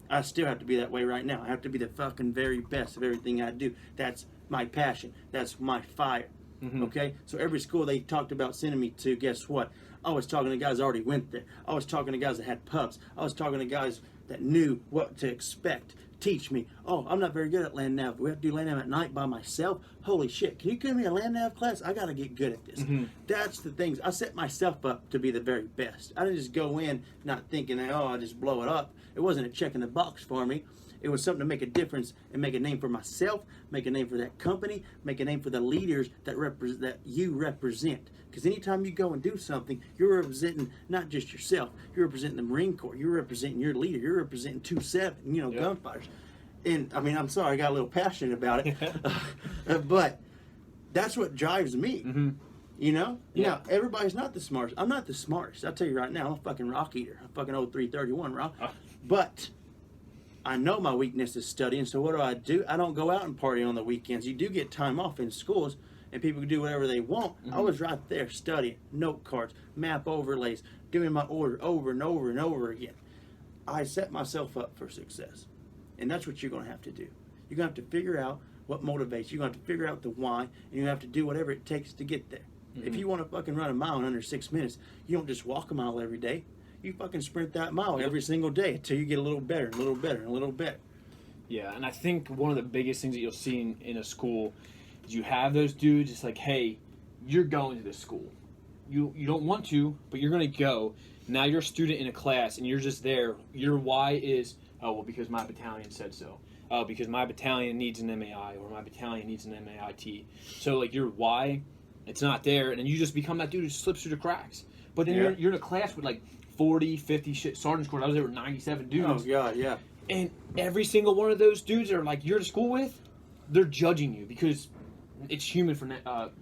I still have to be that way right now. I have to be the fucking very best of everything I do. That's my passion. That's my fire. Mm-hmm. Okay? So every school they talked about sending me to, guess what? I was talking to guys that already went there. I was talking to guys that had pubs. I was talking to guys that knew what to expect. Teach me. Oh, I'm not very good at land nav. We have to do land nav at night by myself. Holy shit. Can you give me a land nav class? I got to get good at this. Mm-hmm. That's the things. I set myself up to be the very best. I didn't just go in not thinking that, oh, I'll just blow it up. It wasn't a check in the box for me. It was something to make a difference and make a name for myself, make a name for that company, make a name for the leaders that you represent. Because anytime you go and do something, you're representing not just yourself, you're representing the Marine Corps, you're representing your leader, you're representing 2-7, you know, Yep. gunfighters. And I mean, I'm sorry, I got a little passionate about it, but that's what drives me. Mm-hmm. You know? Yeah. Now, everybody's not the smartest. I'm not the smartest. I'll tell you right now, I'm a fucking rock eater. I'm fucking old 331 rock. But I know my weakness is studying, so what do? I don't go out and party on the weekends. You do get time off in schools, and people can do whatever they want. Mm-hmm. I was right there studying, note cards, map overlays, doing my order over and over and over again. I set myself up for success. And that's what you're going to have to do. You're going to have to figure out what motivates you. You're going to have to figure out the why, and you have to do whatever it takes to get there. Mm-hmm. If you want to fucking run a mile in under 6 minutes, you don't just walk a mile every day. You fucking sprint that mile every single day until you get a little better and a little better and a little better. Yeah, and I think one of the biggest things that you'll see in a school is you have those dudes. It's like, hey, you're going to this school. You don't want to, but you're going to go. Now you're a student in a class, and you're just there. Your why is, oh, well, because my battalion said so. Oh, because my battalion needs an MAI, or my battalion needs an MAIT. So, like, your why, it's not there, and then you just become that dude who slips through the cracks. But then you're in a class with, like, 40, 50 sergeant scores. I was there with 97 dudes. Oh, God, yeah. And every single one of those dudes are like, you're at school with, they're judging you because it's human for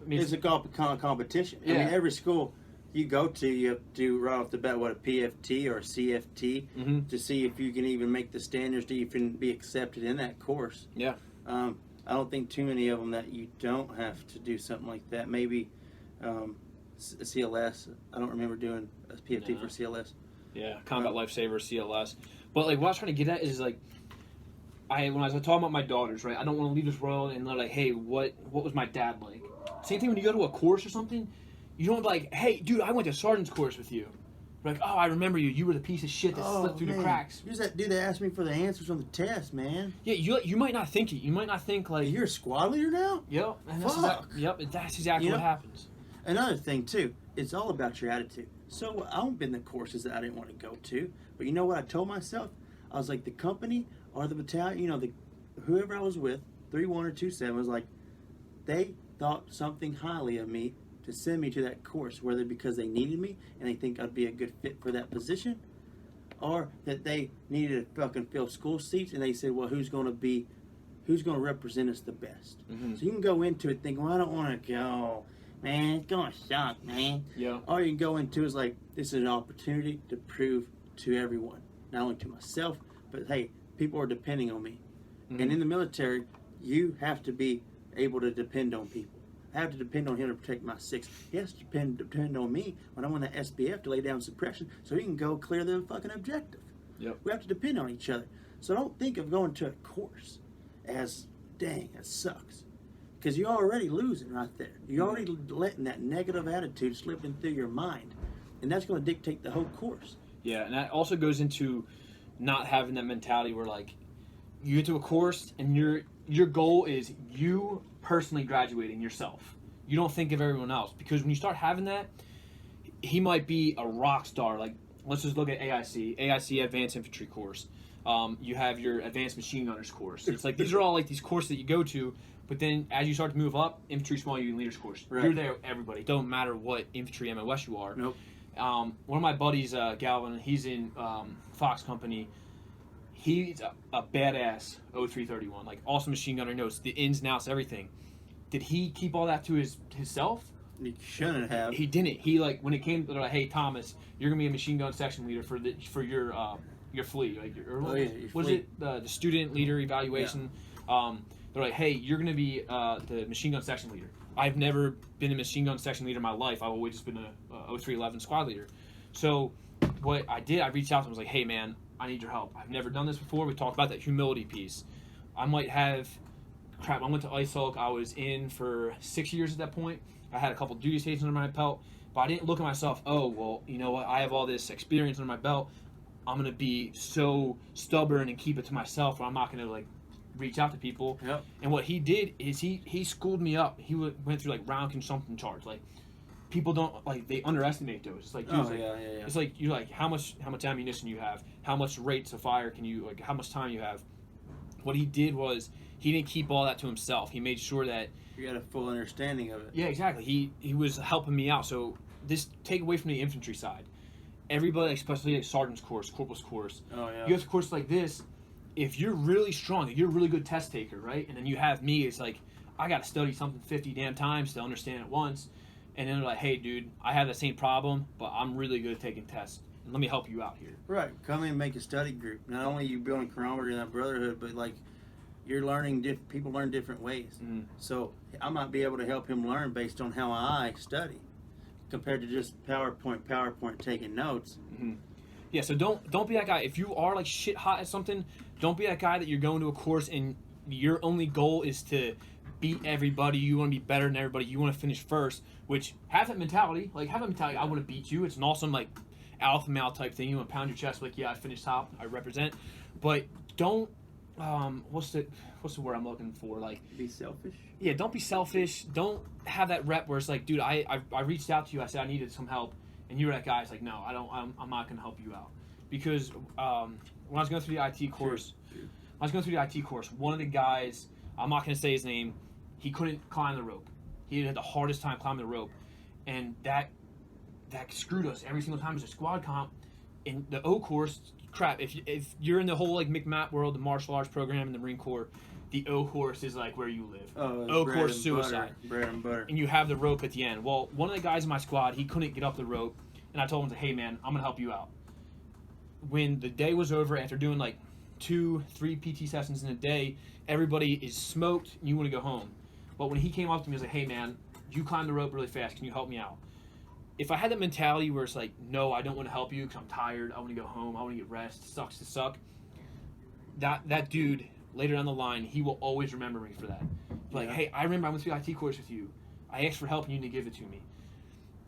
it's a competition. Yeah. I mean, every school you go to, you have to do right off the bat what a PFT or a CFT mm-hmm. to see if you can even make the standards to even be accepted in that course. Yeah. I don't think too many of them that you don't have to do something like that. Maybe CLS. I don't remember doing a PFT for CLS. Yeah, Combat Lifesaver, CLS. But like what I was trying to get at is like, when I was talking about my daughters, right? I don't want to leave this world and they're like, hey, what was my dad like? Same thing when you go to a course or something. You don't like, hey, dude, I went to sergeant's course with you. Like, oh, I remember you. You were the piece of shit that slipped through the cracks. Who's that dude that asked me for the answers on the test, man? Yeah, you might not think it. You might not think like you're a squad leader now. Yep. And Fuck. That's exactly what happens. Another thing too, it's all about your attitude. So I've been to courses that I didn't want to go to, but you know what I told myself? I was like, the company or the battalion, you know, whoever I was with, 3-1 or 2-7, was like, they thought something highly of me to send me to that course, whether because they needed me and they think I'd be a good fit for that position, or that they needed to fucking fill school seats and they said, well, who's going to represent us the best? Mm-hmm. So you can go into it thinking, well, I don't want to go. Man, it's going to suck, man. Yeah. All you can go into is like, this is an opportunity to prove to everyone, not only to myself, but hey, people are depending on me. Mm-hmm. And in the military, you have to be able to depend on people. I have to depend on him to protect my 6. He has to depend on me when I'm on the SBF to lay down suppression so he can go clear the fucking objective. Yep. We have to depend on each other. So don't think of going to a course as, dang, that sucks. Because you're already losing right there. You're already letting that negative attitude slip in through your mind. And that's going to dictate the whole course. Yeah, and that also goes into not having that mentality where, like, you get to a course and your goal is you personally graduating yourself. you don't think of everyone else. Because when you start having that, he might be a rock star. Like, let's just look at AIC Advanced Infantry course. You have your Advanced Machine Gunners course. It's like these are all like these courses that you go to, but then as you start to move up, Infantry Small Unit Leaders course. Right. You're there with everybody. It don't matter what infantry MOS you are. Nope. One of my buddies, Galvin, he's in Fox Company. He's a badass 0331, like awesome machine gunner, knows the ins and outs, everything. Did he keep all that to himself? You shouldn't have. He didn't. He like when it came, they're like, "Hey Thomas, you're gonna be a machine gun section leader for your flea, like your was flea. it the student leader evaluation?" Yeah. They're like, "Hey, you're gonna be the machine gun section leader." I've never been a machine gun section leader in my life. I've always just been a 0311 squad leader. So what I did, I reached out to him and was like, "Hey man, I need your help. I've never done this before." We talked about that humility piece. I might have I went to Ice Hulk. I was in for 6 years at that point. I had a couple duty stations under my belt, but I didn't look at myself, oh, well, you know what? I have all this experience under my belt. I'm going to be so stubborn and keep it to myself, or I'm not going to, like, reach out to people. Yep. And what he did is he schooled me up. He went through, like, round consumption charts. Like, people don't, like, they underestimate those. It's like, dude, it's like, you're like, how much ammunition you have, how much rates of fire can you, like, how much time you have. What he did was he didn't keep all that to himself. He made sure that you got a full understanding of it. Yeah, exactly. He was helping me out. So this take away from the infantry side. Everybody, especially like sergeant's course, corporal's course. Oh yeah. You have a course like this. If you're really strong, if you're a really good test taker, right? And then you have me. It's like I got to study something 50 damn times to understand it once. And then they're like, "Hey, dude, I have the same problem, but I'm really good at taking tests. And let me help you out here." Right. Come in and make a study group. Not only you building camaraderie and that brotherhood, but like you're learning. People learn different ways. Mm. So I might be able to help him learn based on how I study, compared to just PowerPoint taking notes. Mm-hmm. Yeah. So don't be that guy. If you are like shit hot at something, don't be that guy that you're going to a course and your only goal is to beat everybody. You want to be better than everybody. You want to finish first. Which have that mentality. Like have that mentality. I want to beat you. It's an awesome like alpha male type thing. You want to pound your chest like, yeah, I finished top. I represent. But don't. What's the word I'm looking for? Like, be selfish. Yeah, don't be selfish. Don't have that rep where it's like, dude, I reached out to you. I said I needed some help, and you were that guy. It's like, no, I don't. I'm not gonna help you out because when I was going through the IT course, one of the guys, I'm not gonna say his name, he couldn't climb the rope. He had the hardest time climbing the rope, and that screwed us every single time as a squad comp. In the O course, crap, if you're in the whole like McMap world, the martial arts program in the Marine Corps, the O course is like where you live. O course suicide. Bread and butter. And you have the rope at the end. Well, one of the guys in my squad, he couldn't get up the rope, and I told him, hey man, I'm gonna help you out. When the day was over, after doing like 2-3 PT sessions in a day, everybody is smoked and you want to go home. But when he came up to me, he was like, hey man, you climbed the rope really fast, can you help me out? If I had that mentality where it's like, no, I don't want to help you because I'm tired, I want to go home, I want to get rest, it sucks to suck, that dude, later down the line, he will always remember me for that. Like, hey, I remember I went through the IT course with you. I asked for help and you didn't give it to me.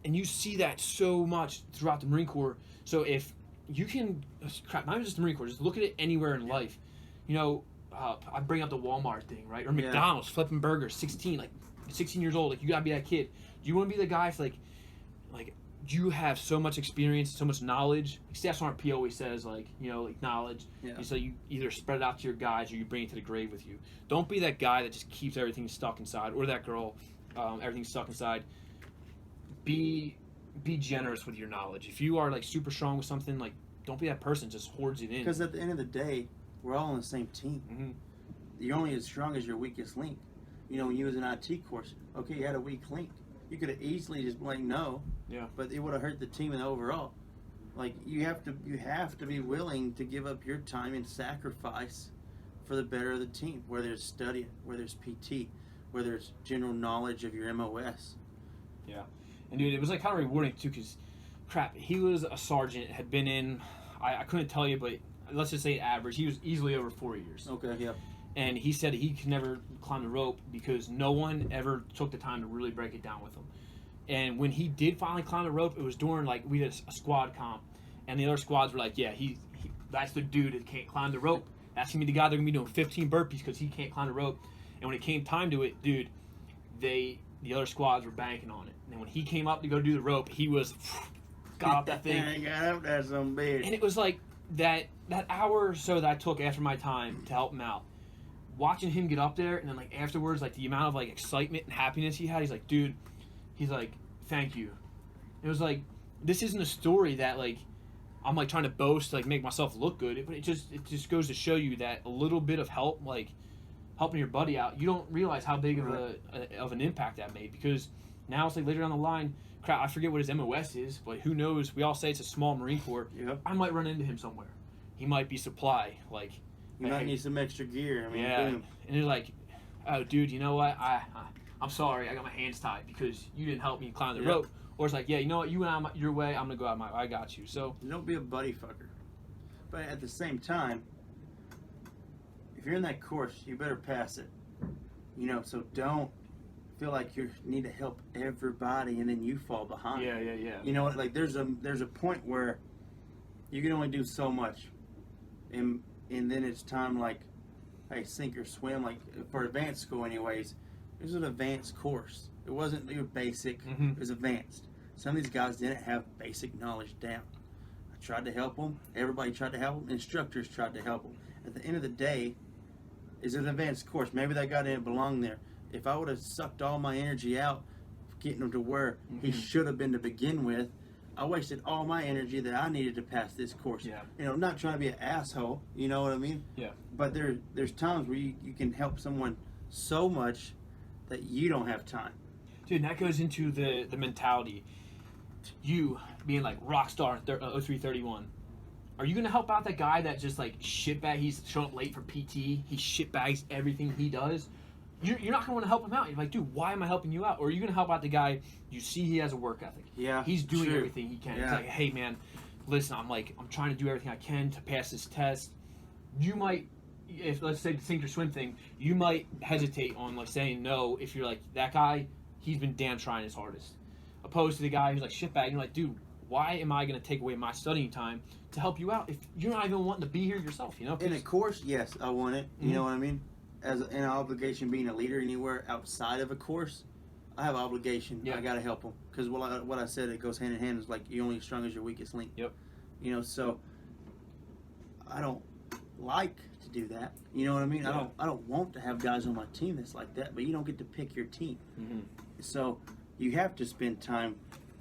And you see that so much throughout the Marine Corps. So if you can, crap, not even just the Marine Corps, just look at it anywhere in life. You know, I bring up the Walmart thing, right? Or McDonald's, flipping burgers, 16 years old, like you gotta be that kid. Do you want to be the guy for like you have so much experience, so much knowledge. Like Staff Sergeant P always says, like, you know, like knowledge. Yeah. So you either spread it out to your guys or you bring it to the grave with you. Don't be that guy that just keeps everything stuck inside, or that girl, everything's stuck inside. Be generous with your knowledge. If you are like super strong with something, like don't be that person just hoards it in. Because at the end of the day, we're all on the same team. Mm-hmm. You're only as strong as your weakest link. You know, when you was in IT course, okay, you had a weak link. You could have easily just blamed no. Yeah. But it would have hurt the team in the overall. Like you have to be willing to give up your time and sacrifice for the better of the team. Whether it's studying, whether it's PT, whether it's general knowledge of your MOS. Yeah. And dude, it was like kind of rewarding too, because crap, he was a sergeant, had been in, I couldn't tell you, but let's just say average. He was easily over 4 years. Okay. Yep. And he said he could never climb the rope because no one ever took the time to really break it down with him. And when he did finally climb the rope, it was during, like, we did a squad comp. And the other squads were like, yeah, that's the dude that can't climb the rope. That's going to be the guy that are going to be doing 15 burpees because he can't climb the rope. And when it came time to it, dude, they the other squads were banking on it. And then when he came up to go do the rope, he was got up that thing. I got up that some bitch. And it was like that hour or so that I took after my time to help him out. Watching him get up there, and then like afterwards, like the amount of like excitement and happiness he had, he's like, dude, he's like, thank you. It was like, this isn't a story that like I'm like trying to boast, like make myself look good, but it just goes to show you that a little bit of help, like helping your buddy out, you don't realize how big of an impact that made, because now it's like later down the line, crap, I forget what his MOS is, but who knows? We all say it's a small Marine Corps. Yep. I might run into him somewhere. He might be supply, like. You might need some extra gear. I mean, yeah, boom. And they're like, oh, dude, you know what? I'm sorry, I got my hands tied because you didn't help me climb the rope. Or it's like, yeah, you know what? You went out your way, I'm gonna go out my way. I got you. So don't be a buddy fucker. But at the same time, if you're in that course, you better pass it. You know, so don't feel like you need to help everybody and then you fall behind. Yeah. You know, like there's a point where you can only do so much, and then it's time, like, hey, sink or swim. Like for advanced school, anyways, it was an advanced course. It wasn't your basic. Mm-hmm. It was advanced. Some of these guys didn't have basic knowledge down. I tried to help them. Everybody tried to help them. Instructors tried to help them. At the end of the day, it's an advanced course. Maybe that guy didn't belong there. If I would have sucked all my energy out, getting him to where he should have been to begin with, I wasted all my energy that I needed to pass this course. Yeah. You know, not trying to be an asshole, you know what I mean? Yeah. But there's times where you can help someone so much that you don't have time. Dude, that goes into the mentality. You being like rock star 0331. Are you going to help out that guy that just like shitbag, he's showing up late for PT, he shitbags everything he does? You're not going to want to help him out. You're like, dude, why am I helping you out? Or are you going to help out the guy you see he has a work ethic? Yeah, he's doing true. everything he can. Yeah. It's like, hey man, listen, I'm trying to do everything I can to pass this test. You might, if let's say the sink or swim thing, you might hesitate on like saying no if you're like, that guy, he's been damn trying his hardest. Opposed to the guy who's like shitbag, and you're like, dude, why am I going to take away my studying time to help you out if you're not even wanting to be here yourself, you know? In a course, yes, I want it. You know what I mean? As an obligation, being a leader anywhere outside of a course, I have an obligation. Yeah. I got to help them. Because what I said, it goes hand in hand. Is like, you're only as strong as your weakest link. Yep. You know, so I don't like to do that. You know what I mean? Yeah. I don't want to have guys on my team that's like that, but you don't get to pick your team. Mm-hmm. So you have to spend time.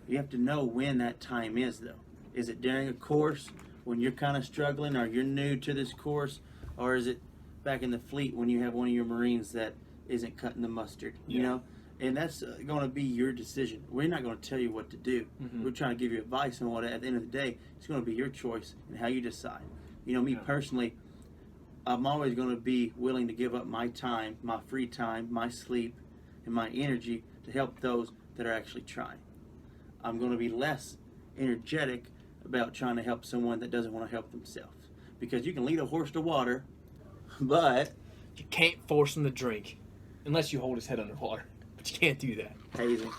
You have to know when that time is, though. Is it during a course when you're kind of struggling, or you're new to this course, or is it back in the fleet when you have one of your Marines that isn't cutting the mustard? You know, and that's going to be your decision. We're not going to tell you what to do. We're trying to give you advice on what. At the end of the day, it's going to be your choice and how you decide. You know, me personally, I'm always going to be willing to give up my time, my free time, my sleep, and my energy to help those that are actually trying. I'm going to be less energetic about trying to help someone that doesn't want to help themselves. Because you can lead a horse to water, but you can't force him to drink unless you hold his head underwater. But you can't do that. hazing.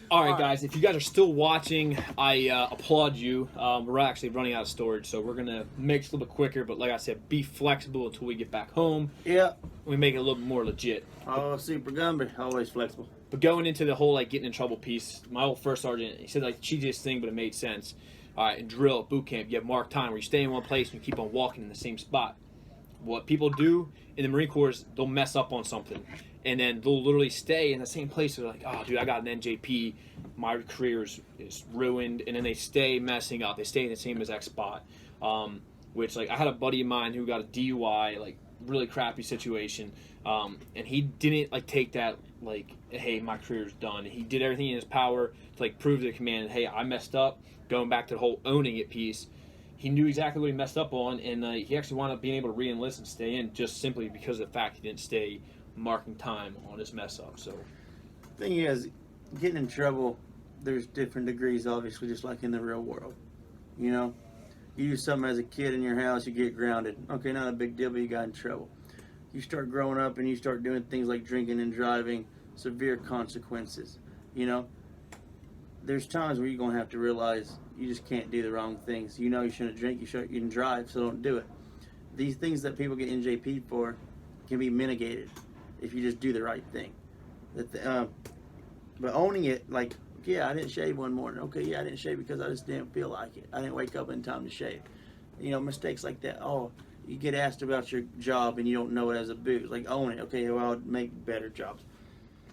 All right, guys, if you guys are still watching, I applaud you. We're actually running out of storage, so we're going to make it a little bit quicker. But like I said, be flexible until we get back home. Yeah. We make it a little bit more legit. Oh, Super Gumby, always flexible. But going into the whole like getting in trouble piece, my old first sergeant, he said like the cheesiest thing, but it made sense. All right, in drill, boot camp, you have marked time where you stay in one place and you keep on walking in the same spot. What people do in the Marine Corps is they'll mess up on something, and then they'll literally stay in the same place. They're like, oh, dude, I got an NJP, my career is ruined, and then they stay messing up. They stay in the same exact spot, which like I had a buddy of mine who got a DUI, like really crappy situation, and he didn't like take that like, hey, my career's done. He did everything in his power to like prove to the command, hey, I messed up. Going back to the whole owning it piece, he knew exactly what he messed up on, and he actually wound up being able to re-enlist and stay in just simply because of the fact he didn't stay marking time on his mess up. So, Thing is, getting in trouble, there's different degrees, obviously, just like in the real world. You know, you do something as a kid in your house, you get grounded. Okay, not a big deal, but you got in trouble. You start growing up and you start doing things like drinking and driving, severe consequences. You know, there's times where you're going to have to realize you just can't do the wrong things. You know you shouldn't drink, you shouldn't drive, so don't do it. These things that people get NJP for can be mitigated if you just do the right thing. But owning it, like, yeah, I didn't shave one morning. Okay, yeah, I didn't shave because I just didn't feel like it. I didn't wake up in time to shave. You know, mistakes like that. Oh, you get asked about your job and you don't know it as a boot. Like, own it. Okay, well, I'll make better jobs.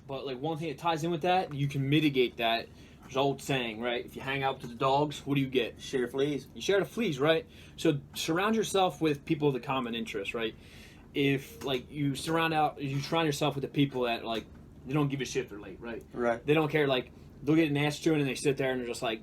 But like one thing that ties in with that, you can mitigate that. There's an old saying, right? If you hang out with the dogs, what do you get? Share fleas. You share the fleas, right? So surround yourself with people of the common interest, right? If like you surround yourself with the people that like they don't give a shit if they're late, right? Right. They don't care. Like they'll get an ass chewing and they sit there and they're just like,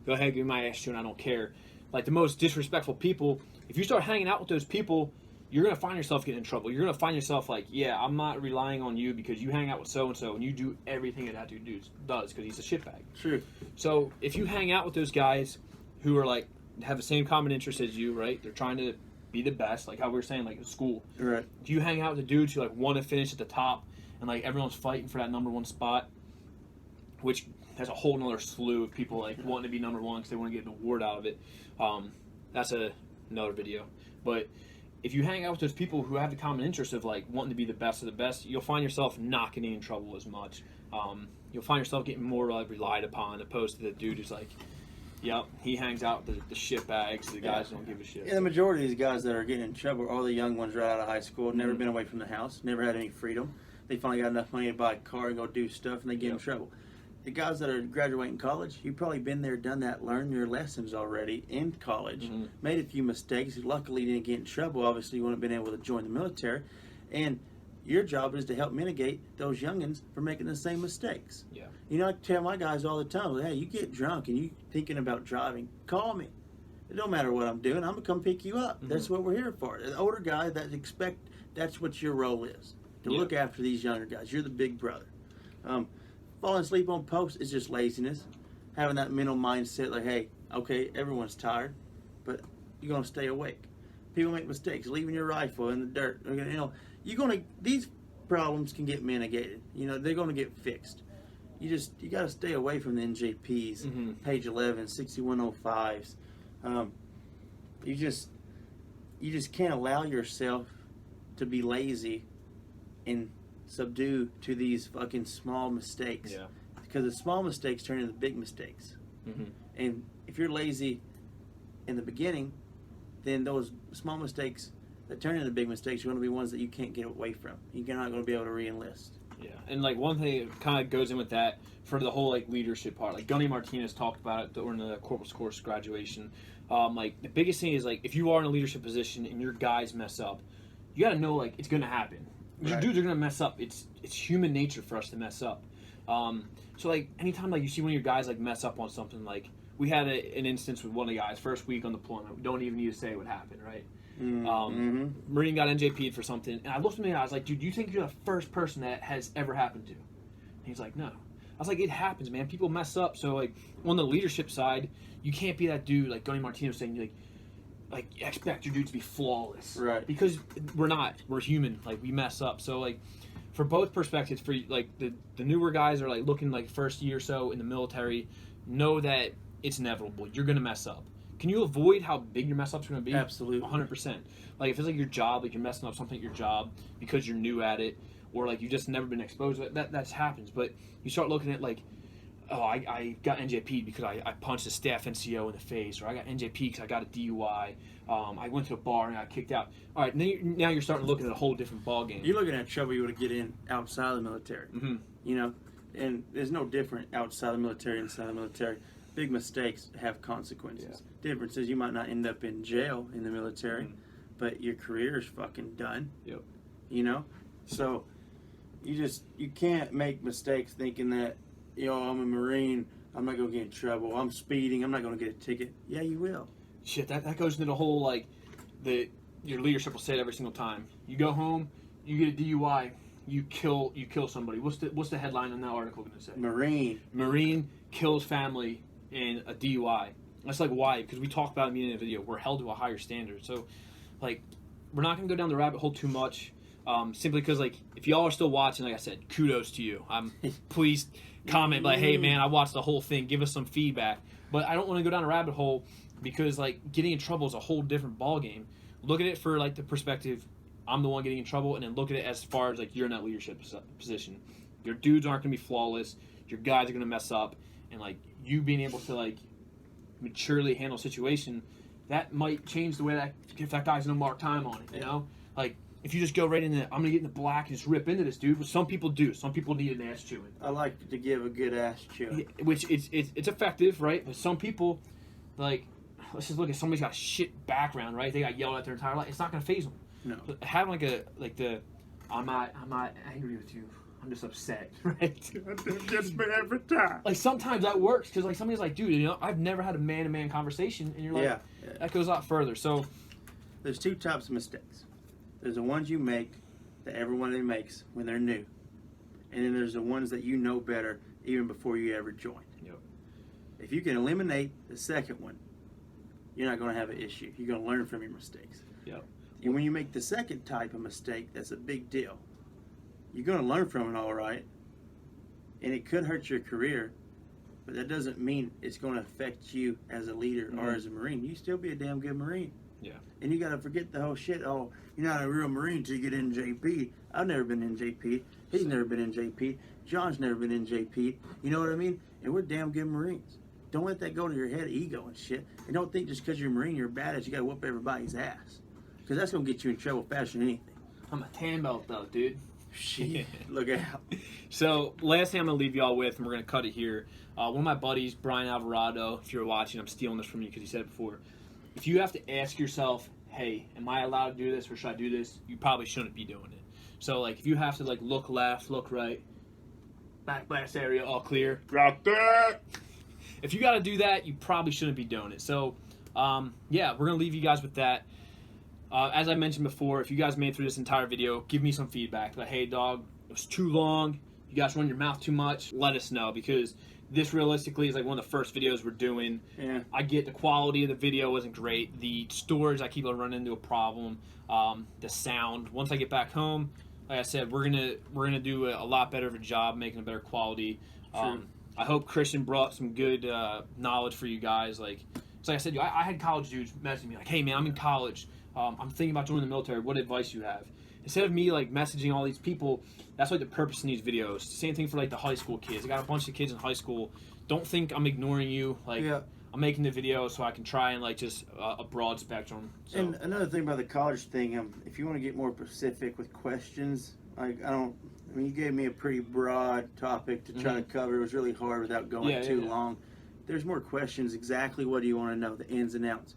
"Go ahead, give me my ass chewing. I don't care." Like the most disrespectful people. If you start hanging out with those people, you're gonna find yourself getting in trouble. You're gonna find yourself like, yeah, I'm not relying on you because you hang out with so and so and you do everything that dude does because he's a shitbag. True. So if you hang out with those guys who are like have the same common interest as you, right? They're trying to be the best, like how we were saying, like in school. Right. If you hang out with the dudes who like want to finish at the top and like everyone's fighting for that number one spot, which has a whole nother slew of people like wanting to be number one because they want to get an award out of it. That's another video. But if you hang out with those people who have the common interest of like wanting to be the best of the best, you'll find yourself not getting in trouble as much. You'll find yourself getting more relied upon, opposed to the dude who's like, yep, he hangs out with the shit bags. The guys don't give a shit. Yeah, the majority of these guys that are getting in trouble are the young ones right out of high school, never been away from the house, never had any freedom. They finally got enough money to buy a car and go do stuff, and they get in trouble. The guys that are graduating college, you've probably been there, done that, learned your lessons already in college, made a few mistakes. Luckily, didn't get in trouble. Obviously, you wouldn't have been able to join the military. And your job is to help mitigate those youngins from making the same mistakes. Yeah. You know, I tell my guys all the time, hey, you get drunk and you thinking about driving, call me. It don't matter what I'm doing. I'm going to come pick you up. That's what we're here for. An older guy that that's what your role is, to look after these younger guys. You're the big brother. Falling asleep on posts is just laziness. Having that mental mindset like, hey, okay, everyone's tired, but you're going to stay awake. People make mistakes, leaving your rifle in the dirt. You know, these problems can get mitigated. You know, they're going to get fixed. You got to stay away from the NJPs, page 11, 6105s. You just can't allow yourself to be lazy and subdue to these fucking small mistakes. Yeah. Because the small mistakes turn into big mistakes. And if you're lazy in the beginning, then those small mistakes that turn into big mistakes are going to be ones that you can't get away from. You're not going to be able to re-enlist. Yeah, and like one thing that kind of goes in with that for the whole like leadership part, like Gunny Martinez talked about it during the corporal's course graduation. Like the biggest thing is like if you are in a leadership position and your guys mess up, you got to know like it's going to happen. Your dudes are going to mess up. It's human nature for us to mess up. So like anytime like you see one of your guys like mess up on something, like we had an instance with one of the guys first week on deployment. We don't even need to say what happened, right? Marine got NJP'd for something, and I looked at him and I was like, dude, do you think you're the first person that has ever happened to? And he's like, no. I was like, it happens, man. People mess up. So like on the leadership side, you can't be that dude like Gunny Martinez was saying, like expect your dude to be flawless, right? Because we're not. We're human. Like we mess up. So like for both perspectives, for like the newer guys are like looking like first year or so in the military, know that it's inevitable. You're gonna mess up. Can you avoid how big your mess up's gonna be? Absolutely, 100%. Like if it's like your job, like you're messing up something at your job because you're new at it, or like you've just never been exposed to it, that happens. But you start looking at like, oh, I got NJP'd because I punched a staff NCO in the face, or I got NJP'd because I got a DUI. I went to a bar and I got kicked out. All right, now you're starting to look at a whole different ball game. You're looking at trouble you would get in outside of the military. You know, and there's no different outside the military and inside the military. Big mistakes have consequences. Difference is you might not end up in jail in the military, but your career is fucking done. You know, so you can't make mistakes thinking that, I'm a Marine, I'm not gonna get in trouble. I'm speeding, I'm not gonna get a ticket. Yeah, you will. Shit, that goes into the whole like your leadership will say it every single time. You go home, you get a DUI, you kill somebody. What's the headline in that article going to say? Marine kills family in a DUI. That's like why? Because we talked about it in the video. We're held to a higher standard. So, like, we're not going to go down the rabbit hole too much. Simply because, like, if y'all are still watching, like I said, kudos to you. Please comment, like, hey, man, I watched the whole thing. Give us some feedback. But I don't want to go down a rabbit hole because, like, getting in trouble is a whole different ballgame. Look at it for, like, the perspective, I'm the one getting in trouble, and then look at it as far as, like, you're in that leadership position. your dudes aren't gonna be flawless. Your guys are gonna mess up, and like you being able to like maturely handle a situation, that might change the way that if that guy's gonna mark time on it. You know, like if you just go right in the, I'm gonna get in the black and just rip into this dude. Which some people do. Some people need an ass chewing. I like to give a good ass chewing. Which it's effective, right? But some people, like, let's just look at somebody's got a shit background, right? They got yelled at their entire life. It's not gonna phase them. No. So having I'm not angry with you. I'm just upset, right? It gets me every time. Like sometimes that works because like somebody's like, dude, you know, I've never had a man-to-man conversation, and you're like, that goes a lot further. So there's two types of mistakes. There's the ones you make that everyone makes when they're new, and then there's the ones that you know better even before you ever joined. Yep. If you can eliminate the second one, you're not going to have an issue. You're going to learn from your mistakes. Yep. And when you make the second type of mistake, that's a big deal. You're going to learn from it, all right, and it could hurt your career, but that doesn't mean it's going to affect you as a leader or as a Marine. You still be a damn good Marine. Yeah. And you got to forget the whole shit. Oh, you're not a real Marine until you get in JP. I've never been in JP. He's never been in JP. John's never been in JP. You know what I mean? And we're damn good Marines. Don't let that go to your head, ego and shit. And don't think just because you're a Marine, you're badass, you got to whoop everybody's ass. Because that's going to get you in trouble faster than anything. I'm a tan belt though, dude. Shit. Look out. So, last thing I'm going to leave y'all with, and we're going to cut it here. One of my buddies, Brian Alvarado, if you're watching, I'm stealing this from you because he said it before. If you have to ask yourself, hey, am I allowed to do this or should I do this? You probably shouldn't be doing it. So, like, if you have to, like, look left, look right, back blast area, all clear. Got that. If you got to do that, you probably shouldn't be doing it. So, yeah, we're going to leave you guys with that. As I mentioned before, if you guys made it through this entire video, give me some feedback. Like, hey, dog, it was too long. You guys run your mouth too much. Let us know because this realistically is like one of the first videos we're doing. Yeah. I get the quality of the video wasn't great. The storage, I keep on running into a problem. The sound. Once I get back home, like I said, we're gonna do a lot better of a job making a better quality. I hope Christian brought some good knowledge for you guys. Like I said, I had college dudes messaging me like, hey man, I'm in college. I'm thinking about joining the military. What advice you have? Instead of me like messaging all these people, that's like the purpose in these videos. Same thing for like the high school kids. I got a bunch of kids in high school. Don't think I'm ignoring you. Like I'm making the video so I can try and like just a broad spectrum. So. And another thing about the college thing, if you want to get more specific with questions, like you gave me a pretty broad topic to try to cover. It was really hard without going too long. There's more questions. Exactly what do you want to know? The ins and outs.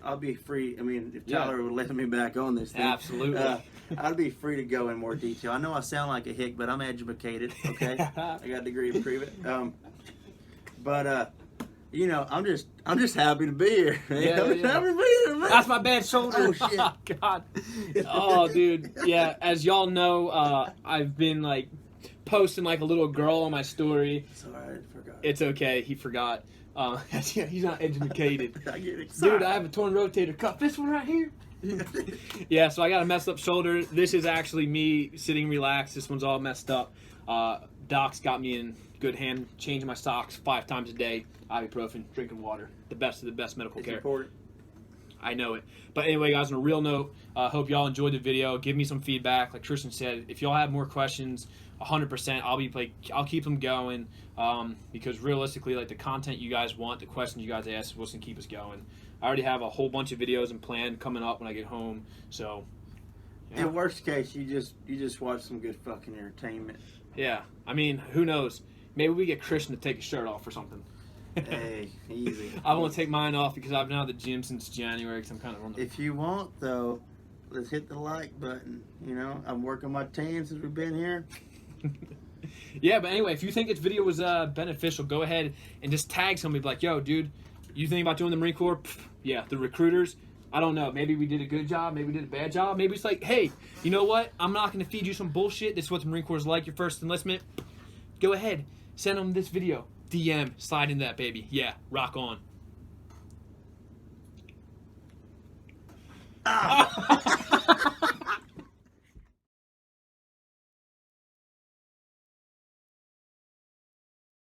I'll be free. I mean, if Tyler would let me back on this thing. Absolutely. I'd be free to go in more detail. I know I sound like a hick, but I'm educated, okay? I got a degree to prove it. You know, I'm just happy to be here. Happy to be here, man. That's my bad shoulder. Oh, shit. Oh, God. Oh, dude. Yeah, as y'all know, I've been, like, posting, like, a little girl on my story. Sorry, I forgot. It's okay. He forgot. He's not educated. I get excited. Dude, I have a torn rotator cuff. This one right here. Yeah, so I got a messed up shoulder. This is actually me sitting relaxed. This one's all messed up. Doc's got me in good hand, changing my socks 5 times a day, ibuprofen, drinking water. The best of the best medical care. Important. I know it. But anyway, guys, on a real note, hope y'all enjoyed the video. Give me some feedback. Like Tristan said, if y'all have more questions, 100%, I'll keep them going because realistically, like the content you guys want, the questions you guys ask is what's going to keep us going. I already have a whole bunch of videos and planned coming up when I get home. So, yeah. In worst case, you just watch some good fucking entertainment. Yeah, I mean, who knows? Maybe we get Christian to take his shirt off or something. Hey, easy. I want to take mine off because I've been out of the gym since January because I'm kind of on the... If you want, though, let's hit the like button. You know, I'm working my tan since we've been here. Yeah, but anyway, if you think this video was beneficial, go ahead and just tag somebody like, yo, dude, you think about doing the Marine Corps? Pfft, yeah, the recruiters. I don't know. Maybe we did a good job. Maybe we did a bad job. Maybe it's like, hey, you know what? I'm not going to feed you some bullshit. This is what the Marine Corps is like. Your first enlistment. Go ahead. Send them this video. DM. Slide in that, baby. Yeah. Rock on. Ah.